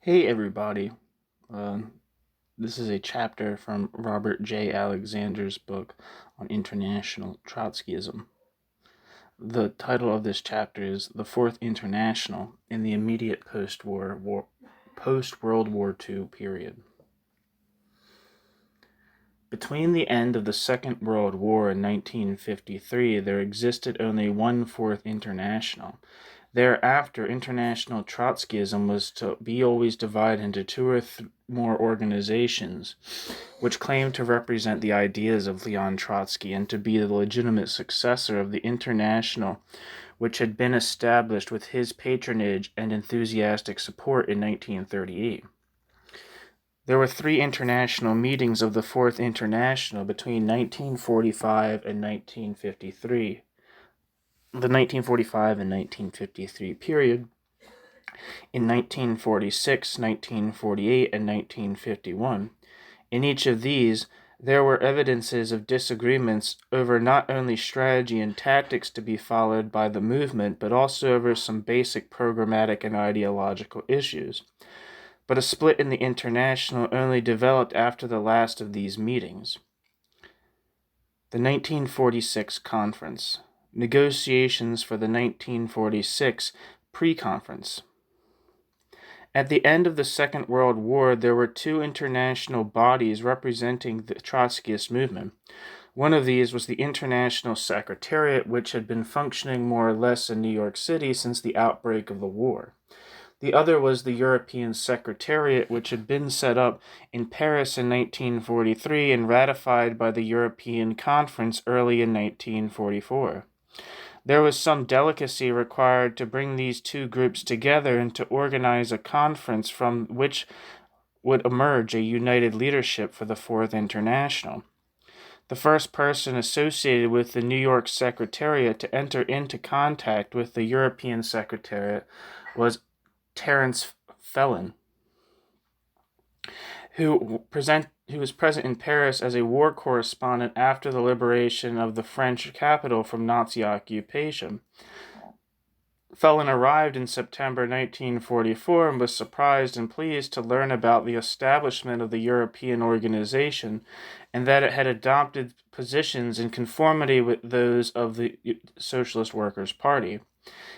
Hey everybody, this is a chapter from Robert J. Alexander's book on international Trotskyism. The title of this chapter is The Fourth International in the Immediate Post-World War II Period. Between the end of the Second World War in 1953, there existed only one Fourth International. Thereafter, international Trotskyism was to be always divided into two or more organizations, which claimed to represent the ideas of Leon Trotsky and to be the legitimate successor of the International, which had been established with his patronage and enthusiastic support in 1938. There were three international meetings of the Fourth International between 1945 and 1953. The 1945 and 1953 period. In 1946, 1948, and 1951. In each of these, there were evidences of disagreements over not only strategy and tactics to be followed by the movement, but also over some basic programmatic and ideological issues. But a split in the International only developed after the last of these meetings. The 1946 Conference. Negotiations for the 1946 Pre-Conference. At the end of the Second World War, there were two international bodies representing the Trotskyist movement. One of these was the International Secretariat, which had been functioning more or less in New York City since the outbreak of the war. The other was the European Secretariat, which had been set up in Paris in 1943 and ratified by the European Conference early in 1944. There was some delicacy required to bring these two groups together and to organize a conference from which would emerge a united leadership for the Fourth International. The first person associated with the New York Secretariat to enter into contact with the European Secretariat was Terence Phelan, who was present in Paris as a war correspondent after the liberation of the French capital from Nazi occupation. Phelan arrived in September 1944 and was surprised and pleased to learn about the establishment of the European organization and that it had adopted positions in conformity with those of the Socialist Workers' Party.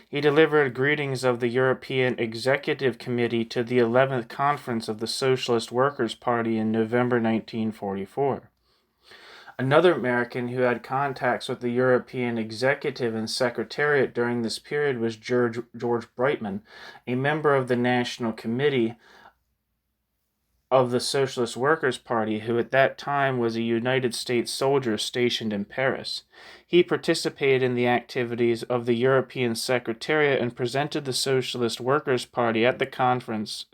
He delivered greetings of the European Executive Committee to the 11th Conference of the Socialist Workers' Party in November 1944. Another American who had contacts with the European Executive and Secretariat during this period was George Breitman, a member of the National Committee of the Socialist Workers' Party, who at that time was a United States soldier stationed in Paris. He participated in the activities of the European Secretariat and represented the Socialist Workers' Party at the conference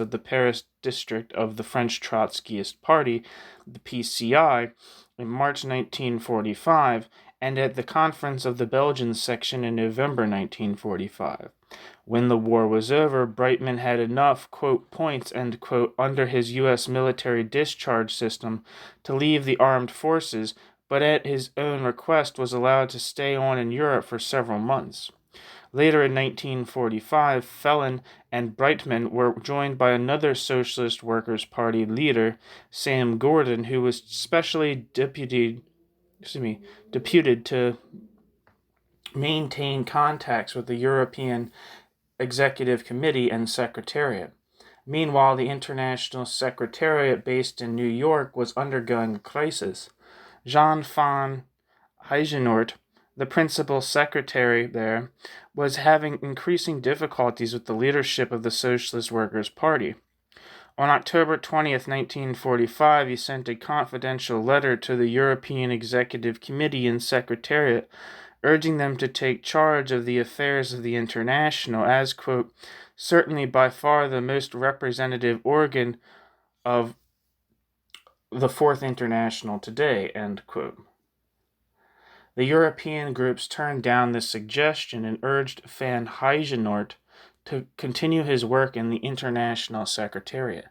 of the Paris district of the French Trotskyist Party, the PCI, in March 1945, and at the conference of the Belgian section in November 1945. When the war was over, Breitman had enough, quote, points, end quote, under his U.S. military discharge system to leave the armed forces, but at his own request was allowed to stay on in Europe for several months. Later in 1945, Phelan and Breitman were joined by another Socialist Workers' Party leader, Sam Gordon, who was specially deputed to maintain contacts with the European Executive Committee and Secretariat. Meanwhile, the International Secretariat based in New York was undergoing a crisis. Jean van Heijenoort, the principal secretary there, was having increasing difficulties with the leadership of the Socialist Workers' Party. On October 20th, 1945, he sent a confidential letter to the European Executive Committee and Secretariat urging them to take charge of the affairs of the International as, quote, certainly by far the most representative organ of the Fourth International today, end quote. The European groups turned down this suggestion and urged Van Heijenoort to continue his work in the International Secretariat.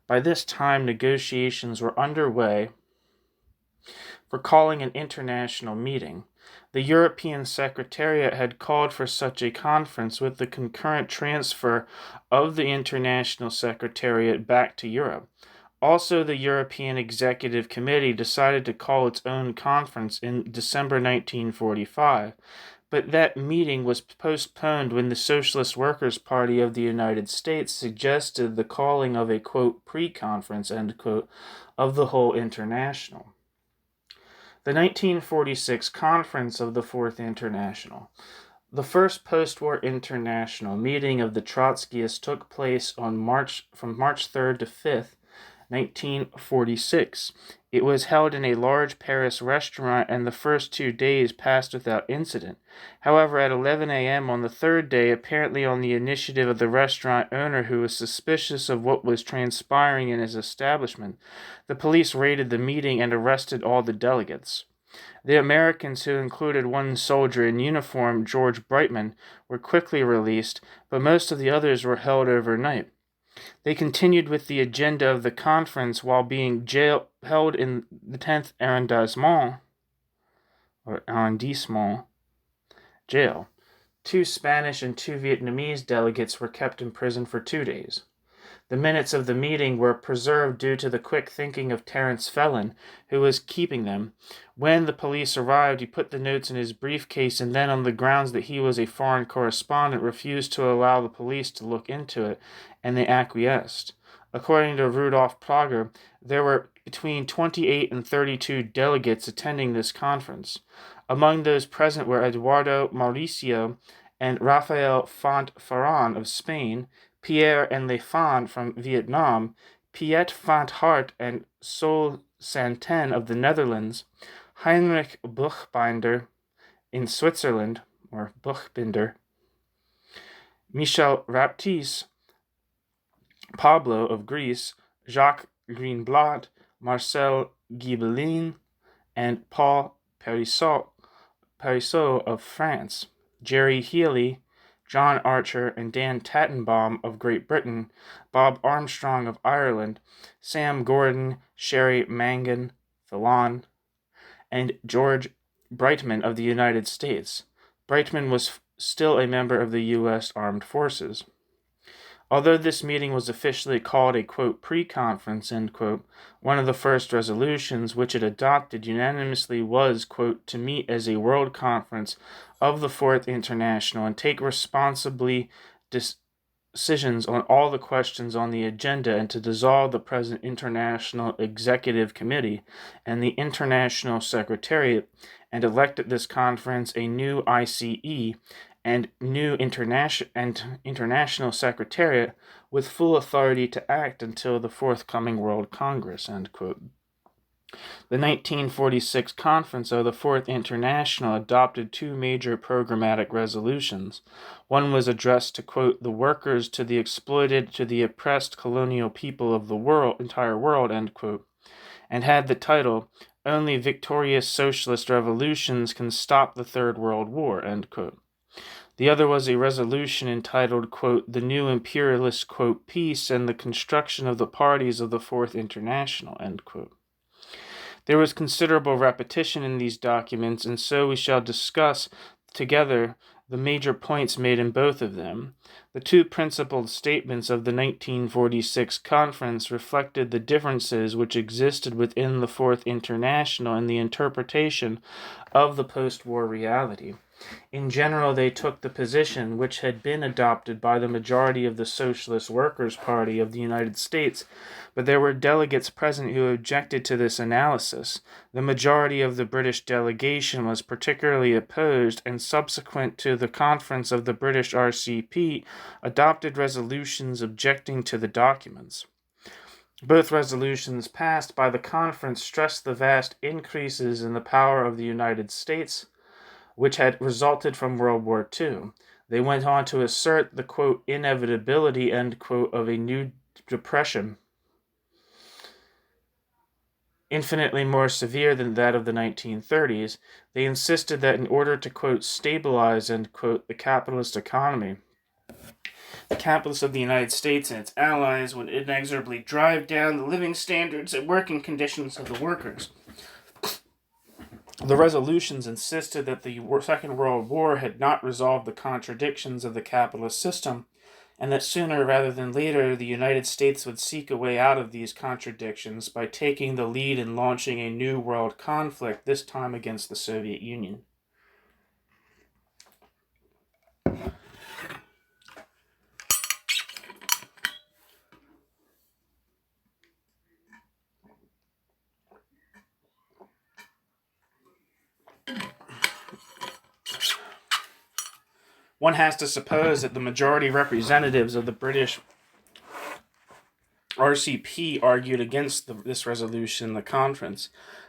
By this time, negotiations were underway for calling an international meeting. The European Secretariat had called for such a conference with the concurrent transfer of the International Secretariat back to Europe. Also, the European Executive Committee decided to call its own conference in December 1945, but that meeting was postponed when the Socialist Workers' Party of the United States suggested the calling of a, quote, pre-conference, end quote, of the whole International. The 1946 Conference of the Fourth International. The first post-war international meeting of the Trotskyists took place on from March 3rd to 5th, 1946. It was held in a large Paris restaurant, and the first 2 days passed without incident. However, at 11 a.m. on the third day, apparently on the initiative of the restaurant owner who was suspicious of what was transpiring in his establishment, the police raided the meeting and arrested all the delegates. The Americans, who included one soldier in uniform, George Brightman, were quickly released, but most of the others were held overnight. They continued with the agenda of the conference while being held in the 10th arrondissement jail. 2 Spanish and 2 Vietnamese delegates were kept in prison for 2 days. The minutes of the meeting were preserved due to the quick thinking of Terence Phelan, who was keeping them. When the police arrived, he put the notes in his briefcase and then, on the grounds that he was a foreign correspondent, refused to allow the police to look into it, and they acquiesced. According to Rudolf Prager, there were between 28 and 32 delegates attending this conference. Among those present were Eduardo Mauricio and Rafael Font Ferran of Spain, Pierre and Le Fond from Vietnam, Piet Van Hart and Sol Santen of the Netherlands, Heinrich Buchbinder in Switzerland, or Buchbinder, Michel Raptis, Pablo of Greece, Jacques Greenblatt, Marcel Gibelin, and Paul Perisseau of France, Gerry Healy, John Archer and Dan Tattenbaum of Great Britain, Bob Armstrong of Ireland, Sam Gordon, Sherry Mangan, Fallon, and George Brightman of the United States. Brightman was still a member of the U.S. Armed Forces. Although this meeting was officially called a, quote, pre-conference, end quote, one of the first resolutions which it adopted unanimously was, quote, to meet as a world conference of the Fourth International and take responsibly decisions on all the questions on the agenda and to dissolve the present International Executive Committee and the International Secretariat and elect at this conference a new ICE and new International Secretariat with full authority to act until the forthcoming World Congress, end quote. The 1946 Conference of the Fourth International adopted 2 major programmatic resolutions. One was addressed to, quote, the workers, to the exploited, to the oppressed colonial people of the entire world, end quote, and had the title, Only Victorious Socialist Revolutions Can Stop the Third World War, end quote. The other was a resolution entitled, quote, The New Imperialist, quote, Peace and the Construction of the Parties of the Fourth International, end quote. There was considerable repetition in these documents, and so we shall discuss together the major points made in both of them. The 2 principal statements of the 1946 conference reflected the differences which existed within the Fourth International and the interpretation of the post-war reality. In general, they took the position which had been adopted by the majority of the Socialist Workers' Party of the United States, but there were delegates present who objected to this analysis. The majority of the British delegation was particularly opposed, and subsequent to the conference of the British RCP, adopted resolutions objecting to the documents. Both resolutions passed by the conference stressed the vast increases in the power of the United States, which had resulted from World War II. They went on to assert the, quote, inevitability, end quote, of a new depression, infinitely more severe than that of the 1930s. They insisted that in order to, quote, stabilize, end quote, the capitalist economy, the capitalists of the United States and its allies would inexorably drive down the living standards and working conditions of the workers. The resolutions insisted that the Second World War had not resolved the contradictions of the capitalist system, and that sooner rather than later the United States would seek a way out of these contradictions by taking the lead in launching a new world conflict, this time against the Soviet Union. One has to suppose that the majority representatives of the British RCP argued against this resolution in the conference.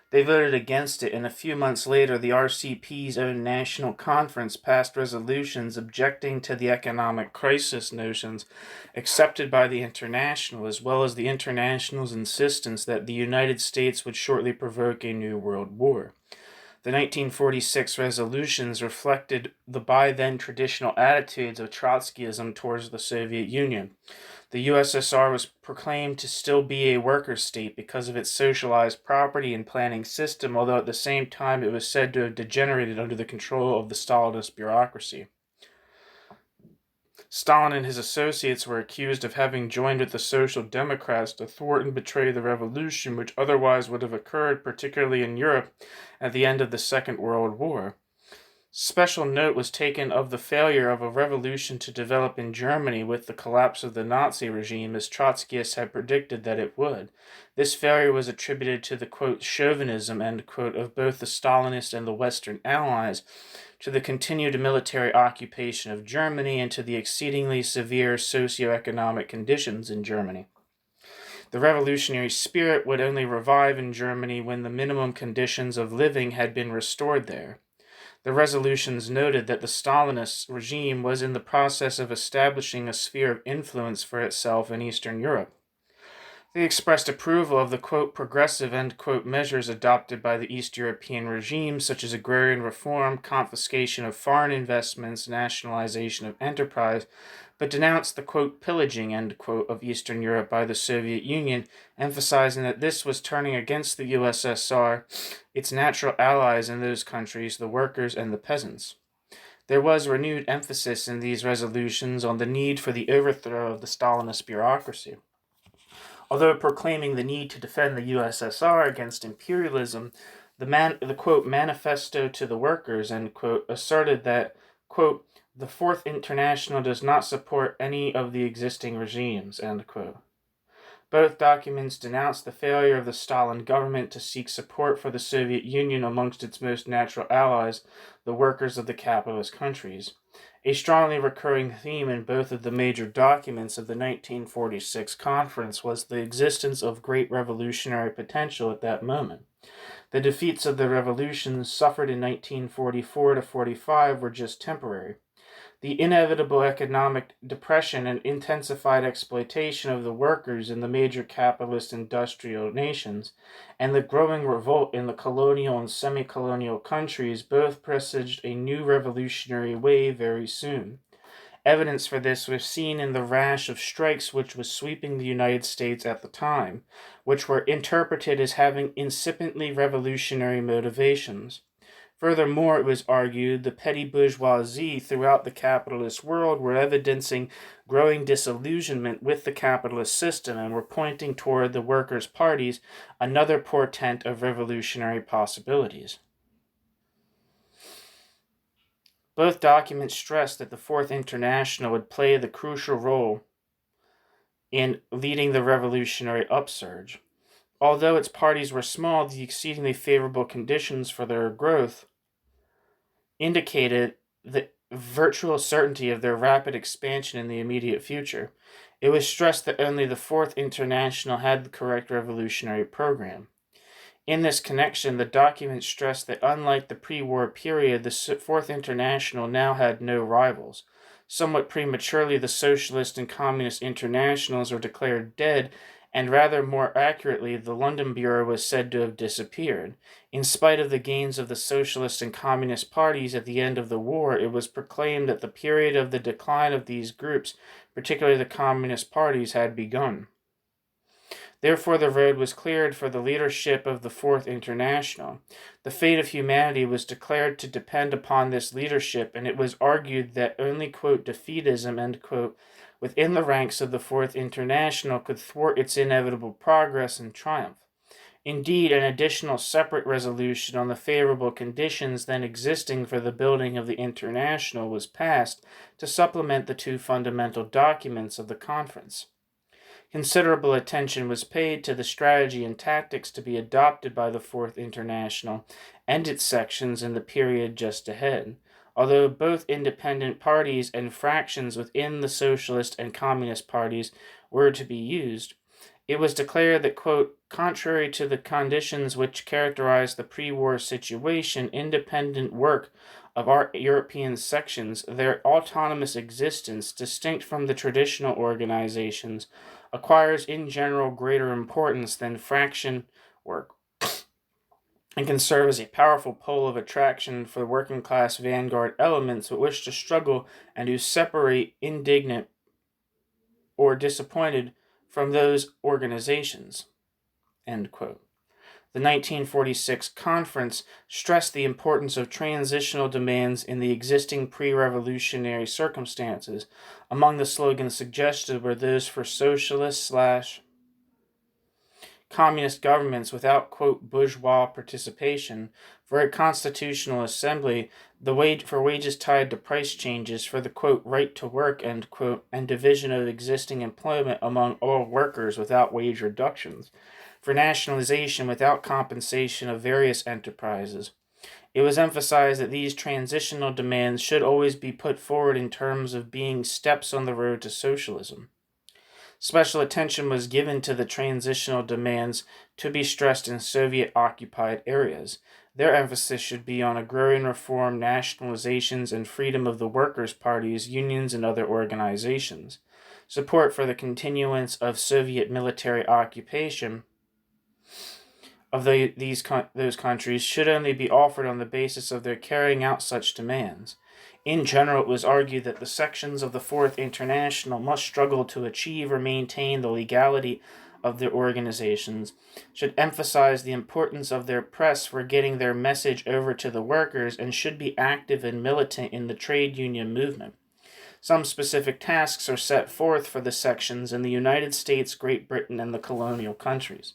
They voted against it, and a few months later, the RCP's own national conference passed resolutions objecting to the economic crisis notions accepted by the International, as well as the International's insistence that the United States would shortly provoke a new world war. The 1946 resolutions reflected the by then traditional attitudes of Trotskyism towards the Soviet Union. The USSR was proclaimed to still be a worker state because of its socialized property and planning system, although at the same time it was said to have degenerated under the control of the Stalinist bureaucracy. Stalin and his associates were accused of having joined with the Social Democrats to thwart and betray the revolution, which otherwise would have occurred, particularly in Europe, at the end of the Second World War. Special note was taken of the failure of a revolution to develop in Germany with the collapse of the Nazi regime, as Trotskyists had predicted that it would. This failure was attributed to the, quote, chauvinism, end quote, of both the Stalinists and the Western Allies, to the continued military occupation of Germany, and to the exceedingly severe socioeconomic conditions in Germany. The revolutionary spirit would only revive in Germany when the minimum conditions of living had been restored there. The resolutions noted that the Stalinist regime was in the process of establishing a sphere of influence for itself in Eastern Europe. They expressed approval of the, quote, progressive, end quote, measures adopted by the East European regimes, such as agrarian reform, confiscation of foreign investments, nationalization of enterprise, but denounced the, quote, pillaging, end quote, of Eastern Europe by the Soviet Union, emphasizing that this was turning against the USSR, its natural allies in those countries, the workers and the peasants. There was renewed emphasis in these resolutions on the need for the overthrow of the Stalinist bureaucracy. Although proclaiming the need to defend the USSR against imperialism, the quote, manifesto to the workers, end quote, asserted that, quote, the Fourth International does not support any of the existing regimes, end quote. Both documents denounced the failure of the Stalin government to seek support for the Soviet Union amongst its most natural allies, the workers of the capitalist countries. A strongly recurring theme in both of the major documents of the 1946 conference was the existence of great revolutionary potential at that moment. The defeats of the revolutions suffered in 1944 to 45 were just temporary. The inevitable economic depression and intensified exploitation of the workers in the major capitalist industrial nations, and the growing revolt in the colonial and semi-colonial countries both presaged a new revolutionary wave very soon. Evidence for this was seen in the rash of strikes which was sweeping the United States at the time, which were interpreted as having incipiently revolutionary motivations. Furthermore, it was argued, the petty bourgeoisie throughout the capitalist world were evidencing growing disillusionment with the capitalist system and were pointing toward the workers' parties, another portent of revolutionary possibilities. Both documents stressed that the Fourth International would play the crucial role in leading the revolutionary upsurge. Although its parties were small, the exceedingly favorable conditions for their growth indicated the virtual certainty of their rapid expansion in the immediate future. It was stressed that only the Fourth International had the correct revolutionary program. In this connection, the document stressed that unlike the pre-war period, the Fourth International now had no rivals. Somewhat prematurely, the Socialist and Communist Internationals were declared dead, and rather more accurately, the London Bureau was said to have disappeared. In spite of the gains of the Socialist and Communist parties at the end of the war, it was proclaimed that the period of the decline of these groups, particularly the Communist parties, had begun. Therefore, the road was cleared for the leadership of the Fourth International. The fate of humanity was declared to depend upon this leadership, and it was argued that only, quote, defeatism, end quote, within the ranks of the Fourth International could thwart its inevitable progress and triumph. Indeed, an additional separate resolution on the favorable conditions then existing for the building of the International was passed to supplement the two fundamental documents of the conference. Considerable attention was paid to the strategy and tactics to be adopted by the Fourth International and its sections in the period just ahead. Although both independent parties and fractions within the Socialist and Communist parties were to be used, it was declared that, quote, contrary to the conditions which characterized the pre-war situation, independent work of our European sections, their autonomous existence, distinct from the traditional organizations, acquires in general greater importance than fraction work, and can serve as a powerful pole of attraction for working class vanguard elements who wish to struggle and who separate indignant or disappointed from those organizations. End quote. The 1946 conference stressed the importance of transitional demands in the existing pre-revolutionary circumstances. Among the slogans suggested were those for socialist / communist governments without, quote, bourgeois participation, for a constitutional assembly, the wage for wages tied to price changes, for the, quote, right to work, end quote, and division of existing employment among all workers without wage reductions, for nationalization without compensation of various enterprises. It was emphasized that these transitional demands should always be put forward in terms of being steps on the road to socialism. Special attention was given to the transitional demands to be stressed in Soviet-occupied areas. Their emphasis should be on agrarian reform, nationalizations, and freedom of the workers' parties, unions, and other organizations. Support for the continuance of Soviet military occupation of those countries should only be offered on the basis of their carrying out such demands. In general, it was argued that the sections of the Fourth International must struggle to achieve or maintain the legality of their organizations, should emphasize the importance of their press for getting their message over to the workers, and should be active and militant in the trade union movement. Some specific tasks are set forth for the sections in the United States, Great Britain, and the colonial countries.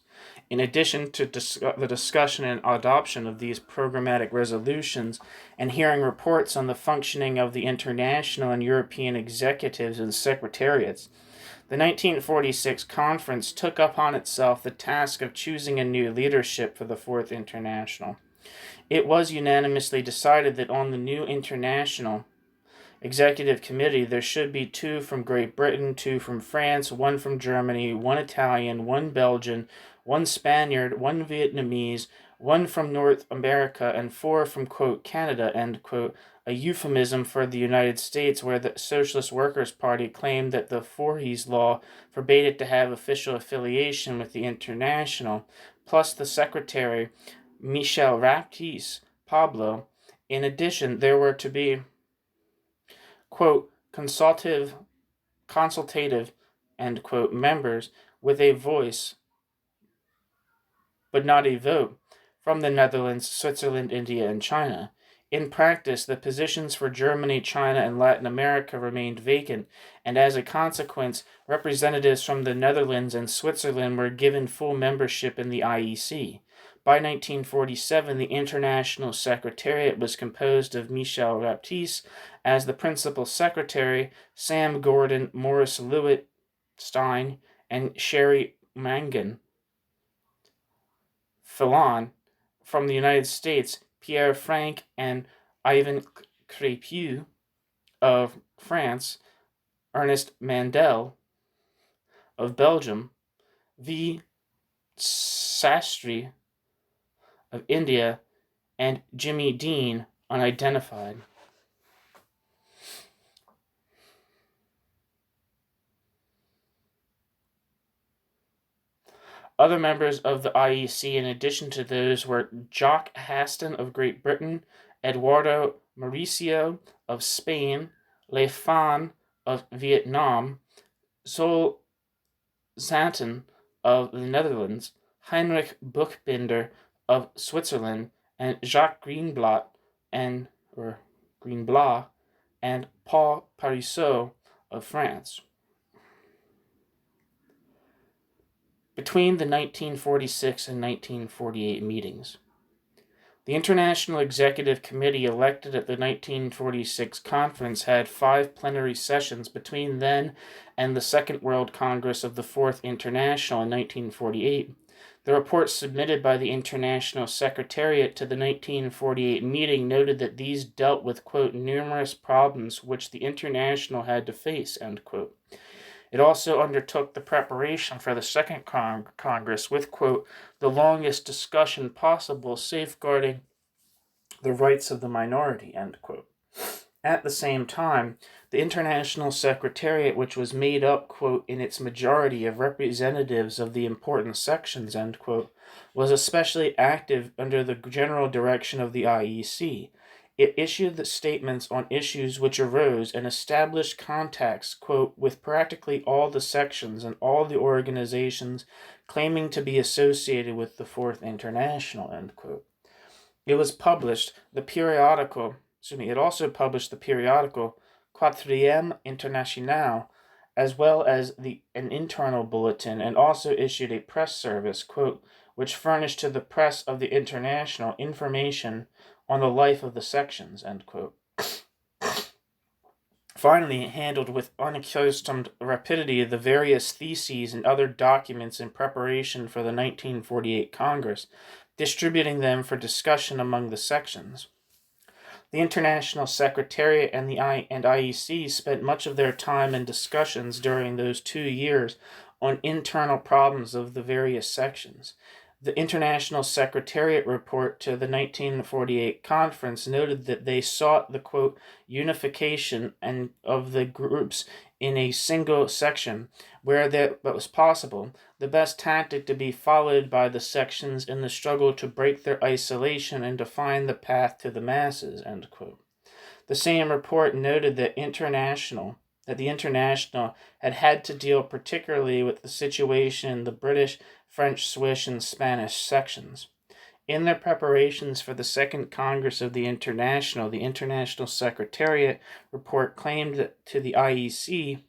In addition to the discussion and adoption of these programmatic resolutions and hearing reports on the functioning of the international and European executives and secretariats, the 1946 conference took upon itself the task of choosing a new leadership for the Fourth International. It was unanimously decided that on the new international executive committee, there should be 2 from Great Britain, 2 from France, 1 from Germany, 1 Italian, 1 Belgian, 1 Spaniard, 1 Vietnamese, 1 from North America, and 4 from, quote, Canada, end quote, a euphemism for the United States, where the Socialist Workers' Party claimed that the Voorhees Law forbade it to have official affiliation with the International, plus the Secretary, Michel Raptis, Pablo. In addition, there were to be, quote, consultative, end quote, members with a voice, but not a vote, from the Netherlands, Switzerland, India, and China. In practice, the positions for Germany, China, and Latin America remained vacant, and as a consequence, representatives from the Netherlands and Switzerland were given full membership in the IEC. By 1947, the International Secretariat was composed of Michel Raptis as the principal secretary, Sam Gordon, Morris Lewitt Stein, and Sherry Mangan. Fillon from the United States, Pierre Frank and Ivan Crépieux of France, Ernest Mandel of Belgium, V. Sastry of India, and Jimmy Dean, unidentified. Other members of the IEC, in addition to those, were Jock Haston of Great Britain, Eduardo Mauricio of Spain, Le Phan of Vietnam, Sol Xanten of the Netherlands, Heinrich Buchbinder of Switzerland, and Jacques Greenblatt and Paul Parisot of France. Between the 1946 and 1948 meetings, the International Executive Committee elected at the 1946 conference had 5 plenary sessions between then and the Second World Congress of the Fourth International in 1948. The report submitted by the International Secretariat to the 1948 meeting noted that these dealt with, quote, numerous problems which the International had to face, end quote. It also undertook the preparation for the Second Congress with, quote, the longest discussion possible safeguarding the rights of the minority, end quote. At the same time, the International Secretariat, which was made up, quote, in its majority of representatives of the important sections, end quote, was especially active under the general direction of the IEC. It issued the statements on issues which arose and established contacts, quote, with practically all the sections and all the organizations claiming to be associated with the Fourth International, end quote. It also published the periodical Quatrième International, as well as an internal bulletin, and also issued a press service, quote, which furnished to the press of the International information on the life of the sections, end quote. Finally, it handled with unaccustomed rapidity the various theses and other documents in preparation for the 1948 Congress, distributing them for discussion among the sections. The International Secretariat and the IEC spent much of their time in discussions during those 2 years on internal problems of the various sections. The International Secretariat report to the 1948 conference noted that they sought the, quote, unification of the groups in a single section where that was possible, the best tactic to be followed by the sections in the struggle to break their isolation and to find the path to the masses, end quote. The same report noted that the International had to deal particularly with the situation in the British, French, Swiss, and Spanish sections. In their preparations for the Second Congress of the International Secretariat report claimed to the IEC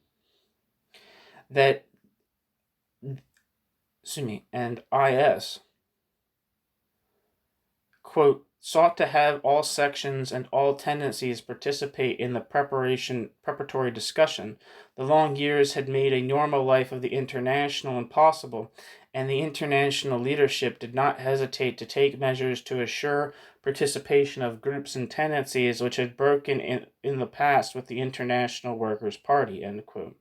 and IS, quote, sought to have all sections and all tendencies participate in the preparatory discussion. The long years had made a normal life of the International impossible, and the international leadership did not hesitate to take measures to assure participation of groups and tendencies which had broken in the past with the International Workers' Party, end quote.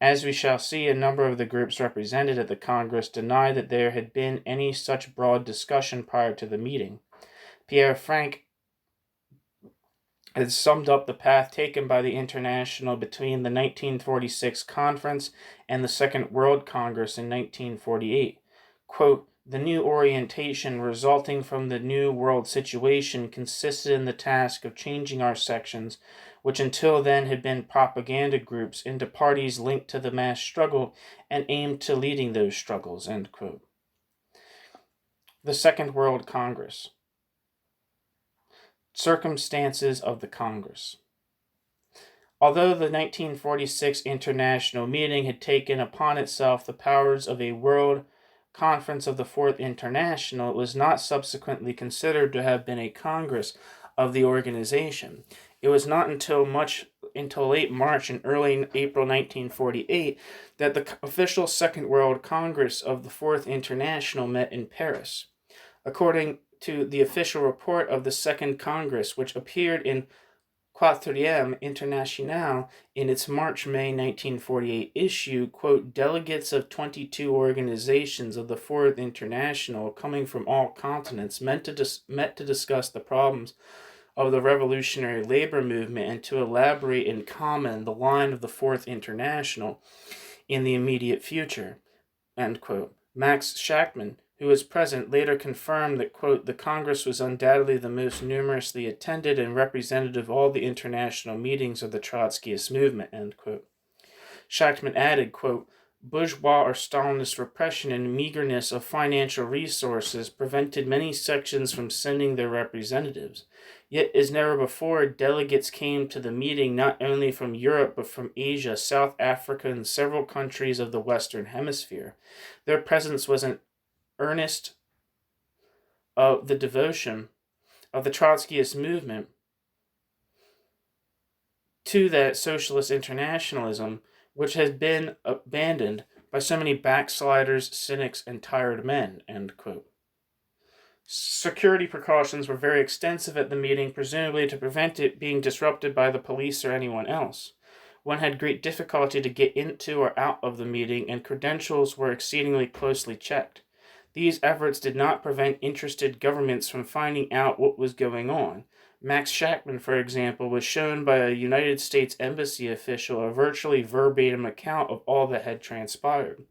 As we shall see, a number of the groups represented at the Congress denied that there had been any such broad discussion prior to the meeting. Pierre has summed up the path taken by the International between the 1946 conference and the Second World Congress in 1948. Quote, the new orientation resulting from the new world situation consisted in the task of changing our sections, which until then had been propaganda groups, into parties linked to the mass struggle and aimed to leading those struggles, end quote. The Second World Congress. Circumstances of the Congress. Although the 1946 International meeting had taken upon itself the powers of a World Conference of the Fourth International, it was not subsequently considered to have been a Congress of the organization. It was not until late March and early April 1948 that the official Second World Congress of the Fourth International met in Paris. According to the official report of the Second Congress, which appeared in Quatrième International in its March-May 1948 issue, quote, delegates of 22 organizations of the Fourth International coming from all continents met to discuss the problems of the revolutionary labor movement and to elaborate in common the line of the Fourth International in the immediate future, end quote. Max Schachmann, who was present, later confirmed that, quote, the Congress was undoubtedly the most numerously attended and representative of all the international meetings of the Trotskyist movement, end quote. Schachmann added, quote, bourgeois or Stalinist repression and meagerness of financial resources prevented many sections from sending their representatives. Yet, as never before, delegates came to the meeting not only from Europe but from Asia, South Africa, and several countries of the Western Hemisphere. Their presence was an earnest of the devotion of the Trotskyist movement to that socialist internationalism which has been abandoned by so many backsliders, cynics, and tired men, end quote. Security precautions were very extensive at the meeting, presumably to prevent it being disrupted by the police or anyone else. One had great difficulty to get into or out of the meeting, and credentials were exceedingly closely checked. These efforts did not prevent interested governments from finding out what was going on. Max Shachtman, for example, was shown by a United States Embassy official a virtually verbatim account of all that had transpired.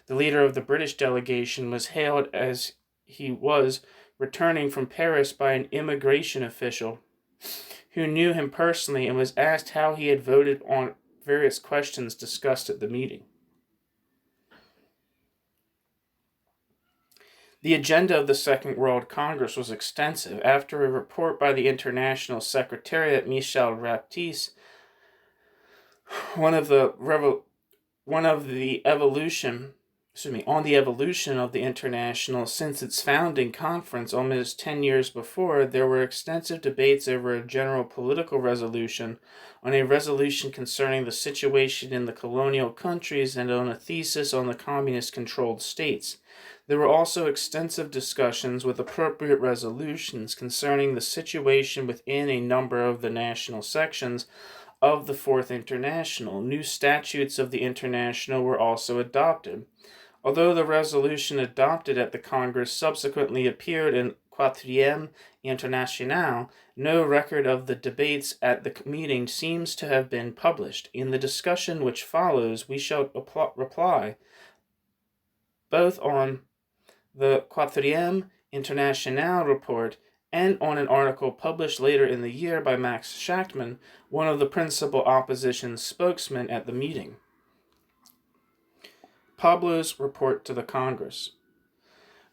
The leader of the British delegation was hailed as he was returning from Paris by an immigration official who knew him personally and was asked how he had voted on various questions discussed at the meeting. The agenda of the Second World Congress was extensive. After a report by the International Secretariat, Michel Raptis, on the evolution of the International since its founding conference almost 10 years before, there were extensive debates over a general political resolution, on a resolution concerning the situation in the colonial countries, and on a thesis on the communist-controlled states. There were also extensive discussions with appropriate resolutions concerning the situation within a number of the national sections of the Fourth International. New statutes of the International were also adopted. Although the resolution adopted at the Congress subsequently appeared in Quatrième International, no record of the debates at the meeting seems to have been published. In the discussion which follows, we shall reply both on the Quatrième International report and on an article published later in the year by Max Shachtman, one of the principal opposition spokesmen at the meeting. Pablo's report to the Congress.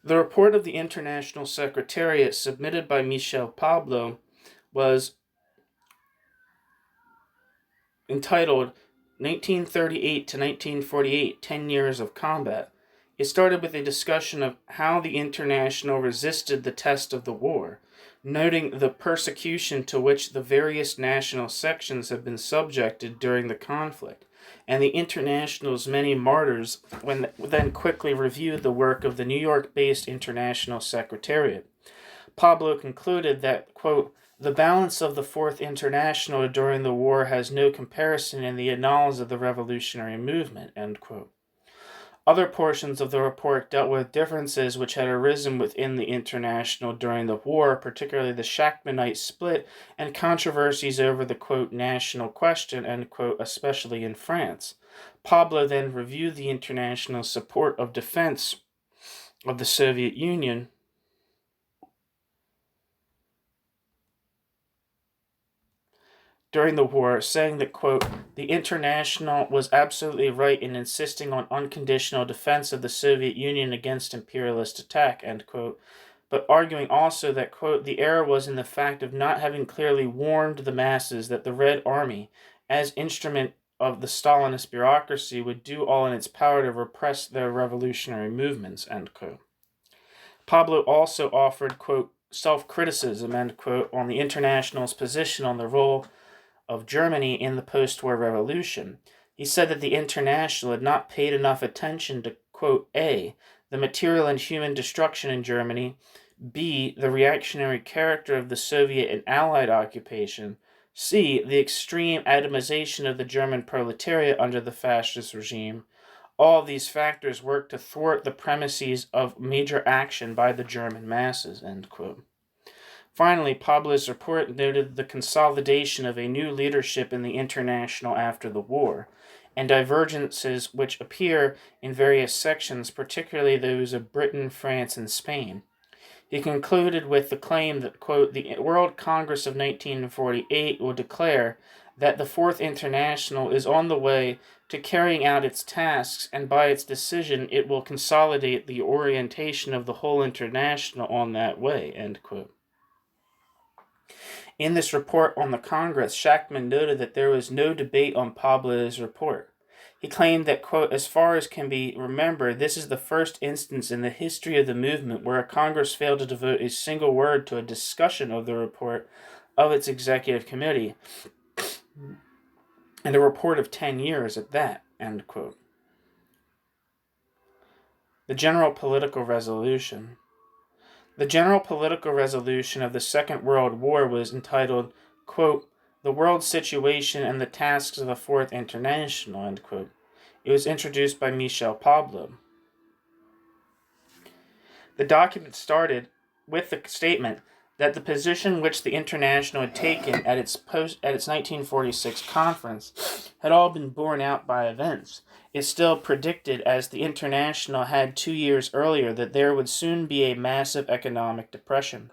The report of the International Secretariat submitted by Michel Pablo was entitled 1938 to 1948, 10 Years of Combat. It started with a discussion of how the International resisted the test of the war, noting the persecution to which the various national sections have been subjected during the conflict, and the International's many martyrs, then quickly reviewed the work of the New York-based International Secretariat. Pablo concluded that, quote, the balance of the Fourth International during the war has no comparison in the annals of the revolutionary movement, end quote. Other portions of the report dealt with differences which had arisen within the International during the war, particularly the Shachtmanite split and controversies over the, quote, national question, end quote, especially in France. Pablo then reviewed the International's support of defense of the Soviet Union during the war, saying that, quote, the International was absolutely right in insisting on unconditional defense of the Soviet Union against imperialist attack, end quote, but arguing also that, quote, the error was in the fact of not having clearly warned the masses that the Red Army, as instrument of the Stalinist bureaucracy, would do all in its power to repress their revolutionary movements, end quote. Pablo also offered, quote, self-criticism, end quote, on the International's position on the role of Germany in the post-war revolution. He said that the International had not paid enough attention to, quote, A, the material and human destruction in Germany, B, the reactionary character of the Soviet and Allied occupation, C, the extreme atomization of the German proletariat under the fascist regime. All these factors worked to thwart the premises of major action by the German masses, end quote. Finally, Pablo's report noted the consolidation of a new leadership in the International after the war, and divergences which appear in various sections, particularly those of Britain, France, and Spain. He concluded with the claim that, quote, the World Congress of 1948 will declare that the Fourth International is on the way to carrying out its tasks, and by its decision it will consolidate the orientation of the whole International on that way, end quote. In this report on the Congress, Shachtman noted that there was no debate on Pablo's report. He claimed that, quote, as far as can be remembered, this is the first instance in the history of the movement where a Congress failed to devote a single word to a discussion of the report of its executive committee, and a report of 10 years at that, end quote. The General Political Resolution. The General Political Resolution of the Second World War was entitled, quote, The World Situation and the Tasks of the Fourth International, end quote. It was introduced by Michel Pablo. The document started with the statement that the position which the International had taken at its 1946 conference had all been borne out by events. It still predicted, as the International had 2 years earlier, that there would soon be a massive economic depression.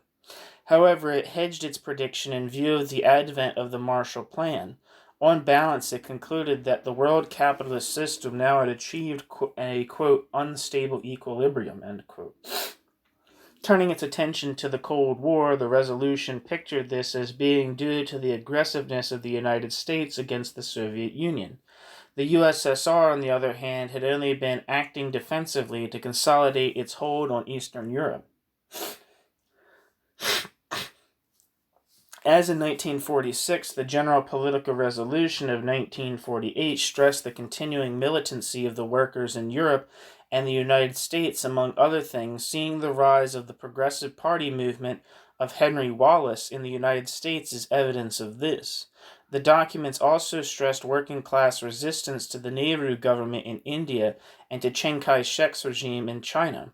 However, it hedged its prediction in view of the advent of the Marshall Plan. On balance, it concluded that the world capitalist system now had achieved a, quote, unstable equilibrium, end quote. Turning its attention to the Cold War, the resolution pictured this as being due to the aggressiveness of the United States against the Soviet Union. The USSR, on the other hand, had only been acting defensively to consolidate its hold on Eastern Europe. As in 1946, the General Political Resolution of 1948 stressed the continuing militancy of the workers in Europe and the United States, among other things, seeing the rise of the Progressive Party movement of Henry Wallace in the United States is evidence of this. The documents also stressed working-class resistance to the Nehru government in India and to Chiang Kai-shek's regime in China.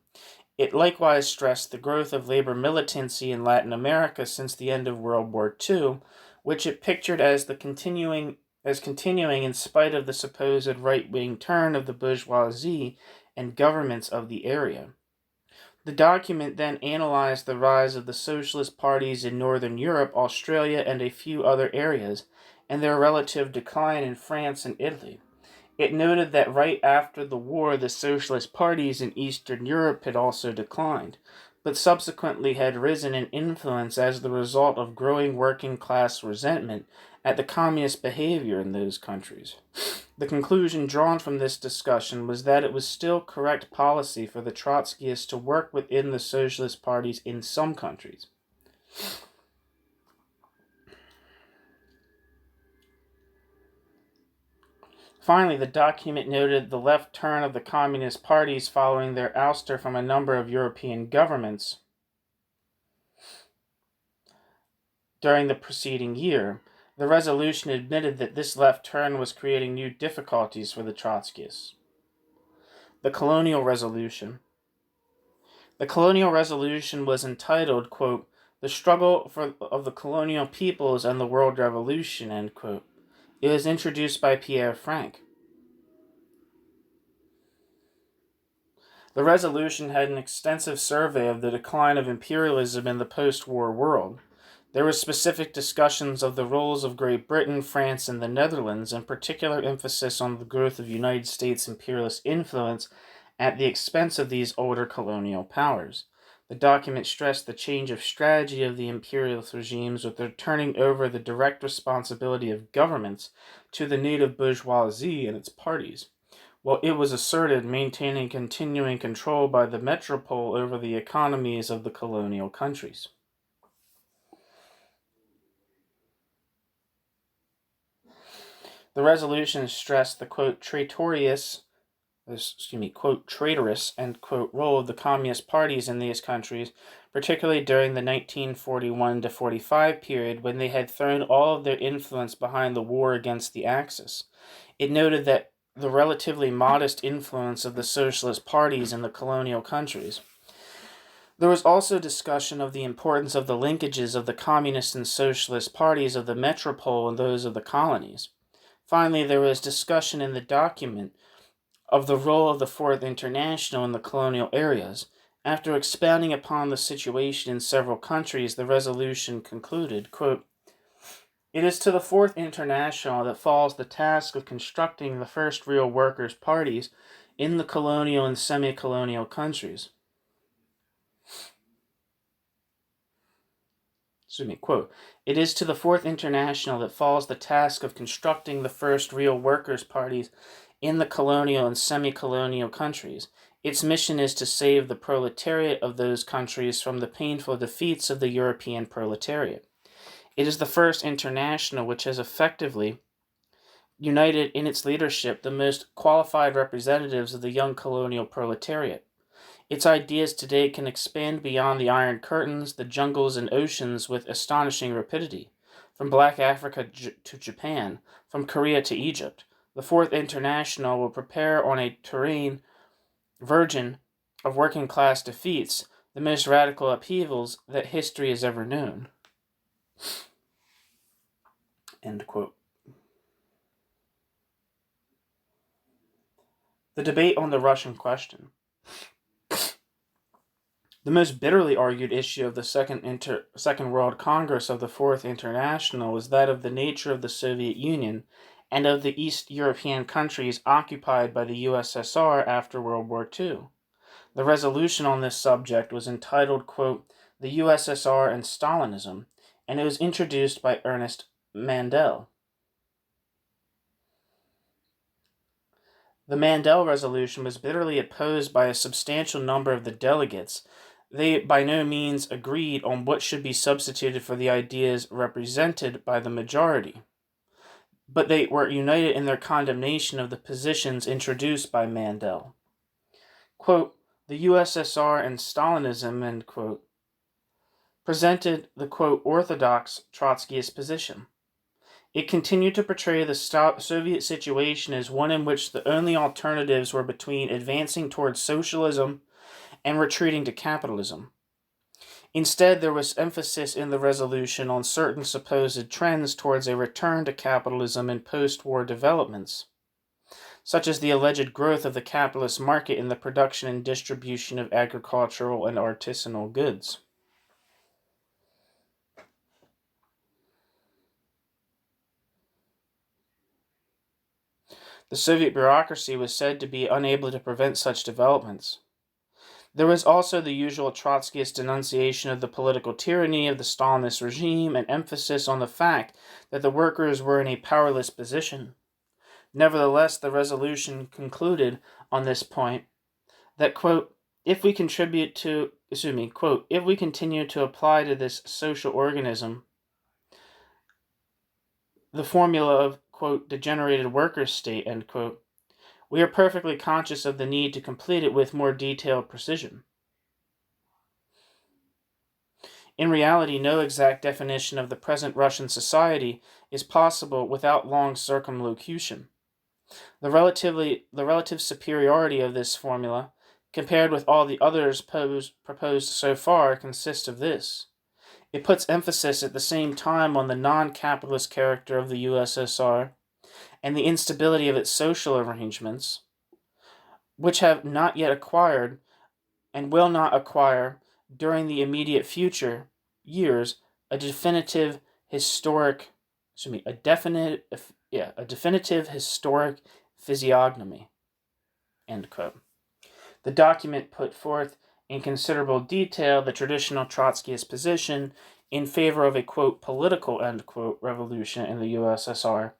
It likewise stressed the growth of labor militancy in Latin America since the end of World War II, which it pictured as continuing in spite of the supposed right-wing turn of the bourgeoisie and governments of the area. The document then analyzed the rise of the socialist parties in Northern Europe, Australia, and a few other areas, and their relative decline in France and Italy. It noted that right after the war, the socialist parties in Eastern Europe had also declined, but subsequently had risen in influence as the result of growing working-class resentment at the communist behavior in those countries. The conclusion drawn from this discussion was that it was still correct policy for the Trotskyists to work within the socialist parties in some countries. Finally, the document noted the left turn of the communist parties following their ouster from a number of European governments during the preceding year. The resolution admitted that this left turn was creating new difficulties for the Trotskyists. The Colonial Resolution. The Colonial Resolution was entitled, quote, The Struggle of the Colonial Peoples and the World Revolution, end quote. It was introduced by Pierre. The resolution had an extensive survey of the decline of imperialism in the post-war world. There were specific discussions of the roles of Great Britain, France, and the Netherlands, and particular emphasis on the growth of United States imperialist influence at the expense of these older colonial powers. The document stressed the change of strategy of the imperialist regimes with their turning over the direct responsibility of governments to the native bourgeoisie and its parties, while it was asserted maintaining continuing control by the metropole over the economies of the colonial countries. The resolution stressed the, quote, traitorous, and, quote, role of the communist parties in these countries, particularly during the 1941 to 45 period when they had thrown all of their influence behind the war against the Axis. It noted that the relatively modest influence of the socialist parties in the colonial countries. There was also discussion of the importance of the linkages of the communist and socialist parties of the metropole and those of the colonies. Finally, there was discussion in the document of the role of the Fourth International in the colonial areas. After expounding upon the situation in several countries, the resolution concluded, quote, "It is to the Fourth International that falls the task of constructing the first real workers' parties in the colonial and semi-colonial countries." Quote, "It is to the Fourth International that falls the task of constructing the first real workers' parties in the colonial and semi-colonial countries. Its mission is to save the proletariat of those countries from the painful defeats of the European proletariat. It is the First International which has effectively united in its leadership the most qualified representatives of the young colonial proletariat. Its ideas today can expand beyond the Iron Curtains, the jungles, and oceans with astonishing rapidity. From Black Africa to Japan, from Korea to Egypt, the Fourth International will prepare on a terrain virgin of working-class defeats the most radical upheavals that history has ever known." End quote. The debate on the Russian question. The most bitterly argued issue of the Second World Congress of the Fourth International was that of the nature of the Soviet Union and of the East European countries occupied by the USSR after World War II. The resolution on this subject was entitled, quote, "The USSR and Stalinism," and it was introduced by Ernest Mandel. The Mandel resolution was bitterly opposed by a substantial number of the delegates. They by no means agreed on what should be substituted for the ideas represented by the majority, but they were united in their condemnation of the positions introduced by Mandel. Quote, "The USSR and Stalinism," end quote, presented the, quote, "orthodox Trotskyist position. It continued to portray the Soviet situation as one in which the only alternatives were between advancing towards socialism and retreating to capitalism. Instead, there was emphasis in the resolution on certain supposed trends towards a return to capitalism and post-war developments, such as the alleged growth of the capitalist market in the production and distribution of agricultural and artisanal goods." The Soviet bureaucracy was said to be unable to prevent such developments. There was also the usual Trotskyist denunciation of the political tyranny of the Stalinist regime and emphasis on the fact that the workers were in a powerless position. Nevertheless, the resolution concluded on this point that, quote, if we continue to apply to this social organism the formula of, quote, degenerated workers' state," end quote, "we are perfectly conscious of the need to complete it with more detailed precision. In reality, no exact definition of the present Russian society is possible without long circumlocution. The relative superiority of this formula, compared with all the others proposed so far, consists of this. It puts emphasis at the same time on the non-capitalist character of the USSR and the instability of its social arrangements, which have not yet acquired and will not acquire during the immediate future years a definitive historic physiognomy." End quote. The document put forth in considerable detail the traditional Trotskyist position in favor of a, quote, political, end quote, revolution in the USSR,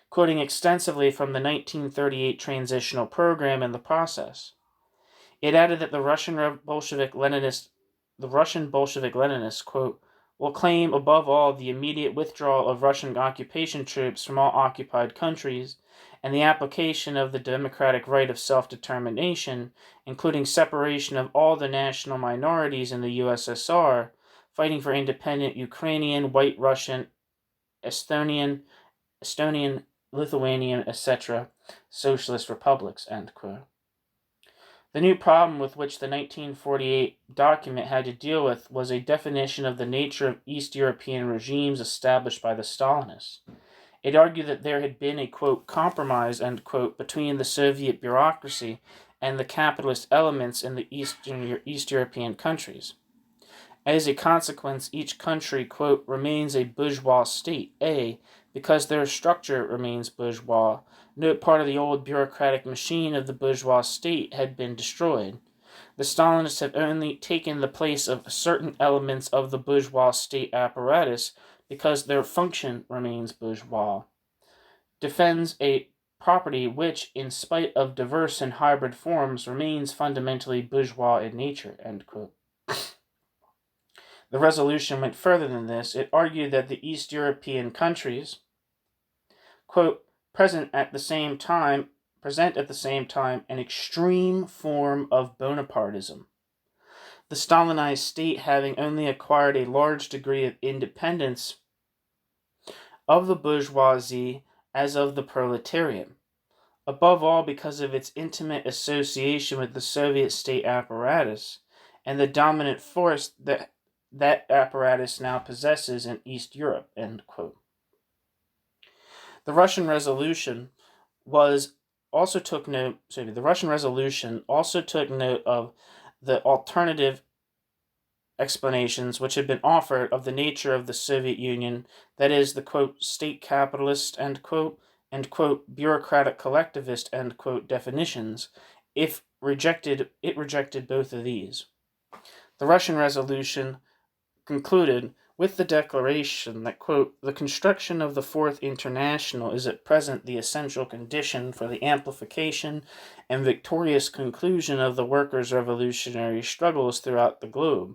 quoting extensively from the 1938 transitional program in the process. It added that the Russian Bolshevik Leninists, quote, "will claim above all the immediate withdrawal of Russian occupation troops from all occupied countries and the application of the democratic right of self-determination, including separation of all the national minorities in the USSR, fighting for independent Ukrainian, White Russian, Estonian, Lithuanian, etc., socialist republics," end quote. The new problem with which the 1948 document had to deal with was a definition of the nature of East European regimes established by the Stalinists. It argued that there had been a, quote, compromise, end quote, between the Soviet bureaucracy and the capitalist elements in the East European countries. As a consequence, each country, quote, remains a bourgeois state, A, because their structure remains bourgeois. Note part of the old bureaucratic machine of the bourgeois state had been destroyed. The Stalinists have only taken the place of certain elements of the bourgeois state apparatus because their function remains bourgeois. Defends a property which, in spite of diverse and hybrid forms, remains fundamentally bourgeois in nature, end quote. The resolution went further than this. It argued that the East European countries, quote, present at the same time an extreme form of Bonapartism. The Stalinized state having only acquired a large degree of independence of the bourgeoisie as of the proletariat, above all because of its intimate association with the Soviet state apparatus and the dominant force that apparatus now possesses in East Europe, end quote. The Russian resolution also took note of the alternative explanations which had been offered of the nature of the Soviet Union, that is, the, quote, state capitalist, end quote, and, quote, bureaucratic collectivist, end quote, definitions. It rejected both of these. The Russian resolution concluded with the declaration that, quote, the construction of the Fourth International is at present the essential condition for the amplification and victorious conclusion of the workers' revolutionary struggles throughout the globe.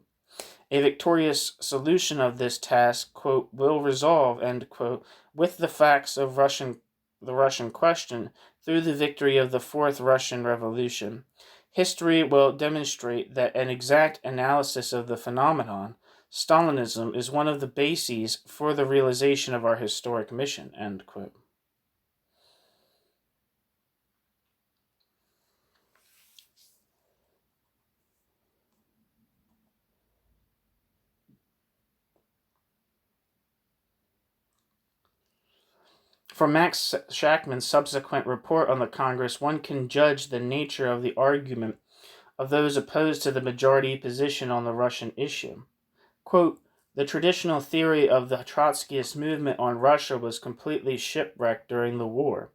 A victorious solution of this task, quote, will resolve, end quote, with the facts of the Russian question through the victory of the Fourth Russian Revolution. History will demonstrate that an exact analysis of the phenomenon, Stalinism, is one of the bases for the realization of our historic mission, end quote. From Max Shachtman's subsequent report on the Congress, one can judge the nature of the argument of those opposed to the majority position on the Russian issue. Quote, the traditional theory of the Trotskyist movement on Russia was completely shipwrecked during the war.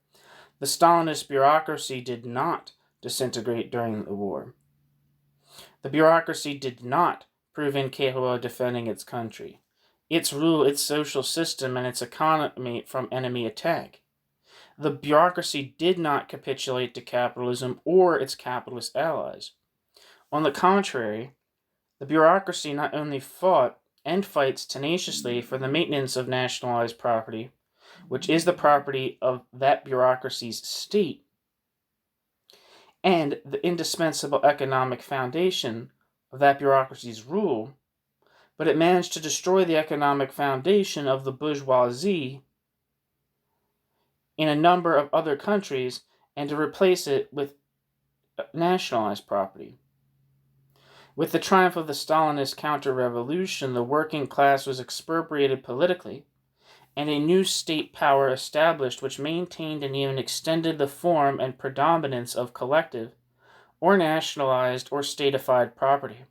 The Stalinist bureaucracy did not disintegrate during the war. The bureaucracy did not prove incapable of defending its country, its rule, its social system, and its economy from enemy attack. The bureaucracy did not capitulate to capitalism or its capitalist allies. On the contrary, the bureaucracy not only fought and fights tenaciously for the maintenance of nationalized property, which is the property of that bureaucracy's state, and the indispensable economic foundation of that bureaucracy's rule, but it managed to destroy the economic foundation of the bourgeoisie in a number of other countries and to replace it with nationalized property. With the triumph of the Stalinist counter-revolution, the working class was expropriated politically, and a new state power established which maintained and even extended the form and predominance of collective, or nationalized, or statified property.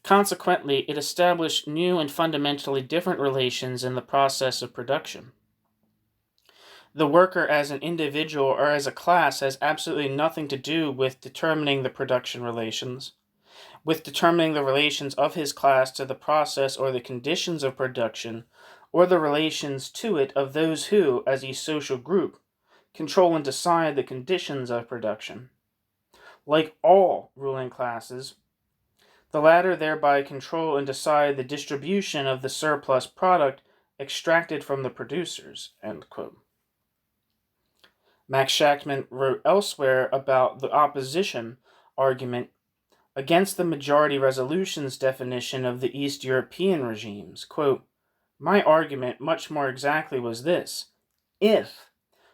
Consequently, it established new and fundamentally different relations in the process of production. The worker as an individual or as a class has absolutely nothing to do with determining the production relations, with determining the relations of his class to the process or the conditions of production, or the relations to it of those who, as a social group, control and decide the conditions of production. Like all ruling classes, the latter thereby control and decide the distribution of the surplus product extracted from the producers, end quote. Max Shachtman wrote elsewhere about the opposition argument against the majority resolution's definition of the East European regimes. Quote, my argument much more exactly was this. If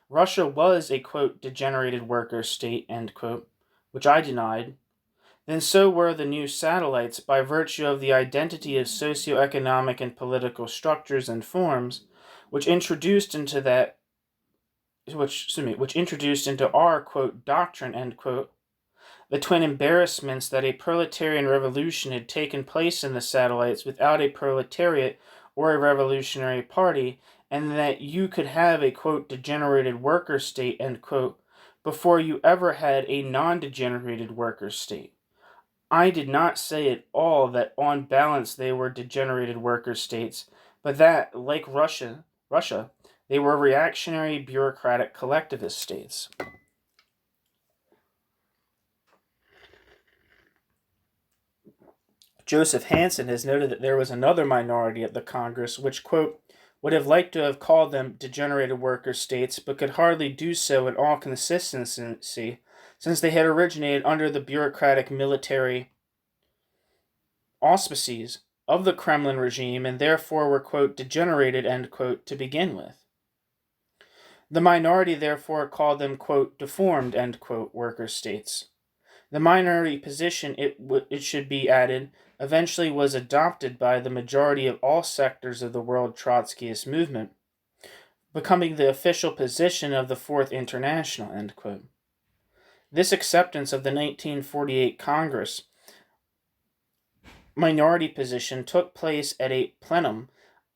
Russia was a, quote, degenerated worker state, end quote, which I denied, then so were the new satellites by virtue of the identity of socioeconomic and political structures and forms which introduced into our, quote, doctrine, end quote, the twin embarrassments that a proletarian revolution had taken place in the satellites without a proletariat or a revolutionary party, and that you could have a, quote, degenerated worker state, end quote, before you ever had a non-degenerated worker state. I did not say at all that on balance they were degenerated worker states, but that, like Russia, they were reactionary, bureaucratic, collectivist states. Joseph Hansen has noted that there was another minority at the Congress which, quote, would have liked to have called them degenerated worker states, but could hardly do so in all consistency, since they had originated under the bureaucratic military auspices of the Kremlin regime and therefore were, quote, degenerated, end quote, to begin with. The minority therefore called them, quote, deformed, end quote, worker states. The minority position, it should be added, eventually was adopted by the majority of all sectors of the World Trotskyist movement, becoming the official position of the Fourth International, end quote. This acceptance of the 1948 Congress minority position took place at a plenum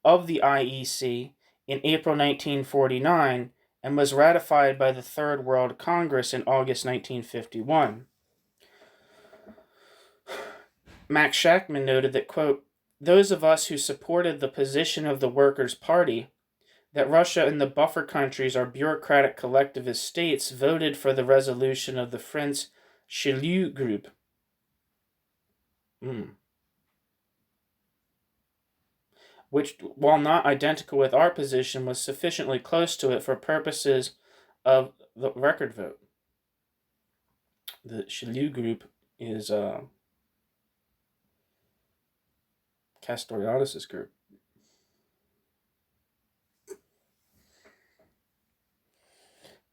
of the IEC in April 1949 and was ratified by the Third World Congress in August 1951. Max Shachtman noted that, quote, those of us who supported the position of the Workers' Party, that Russia and the buffer countries are bureaucratic collectivist states, voted for the resolution of the French Chelieu group. Which, while not identical with our position, was sufficiently close to it for purposes of the record vote. The Chelieu group is Castoriadis' group.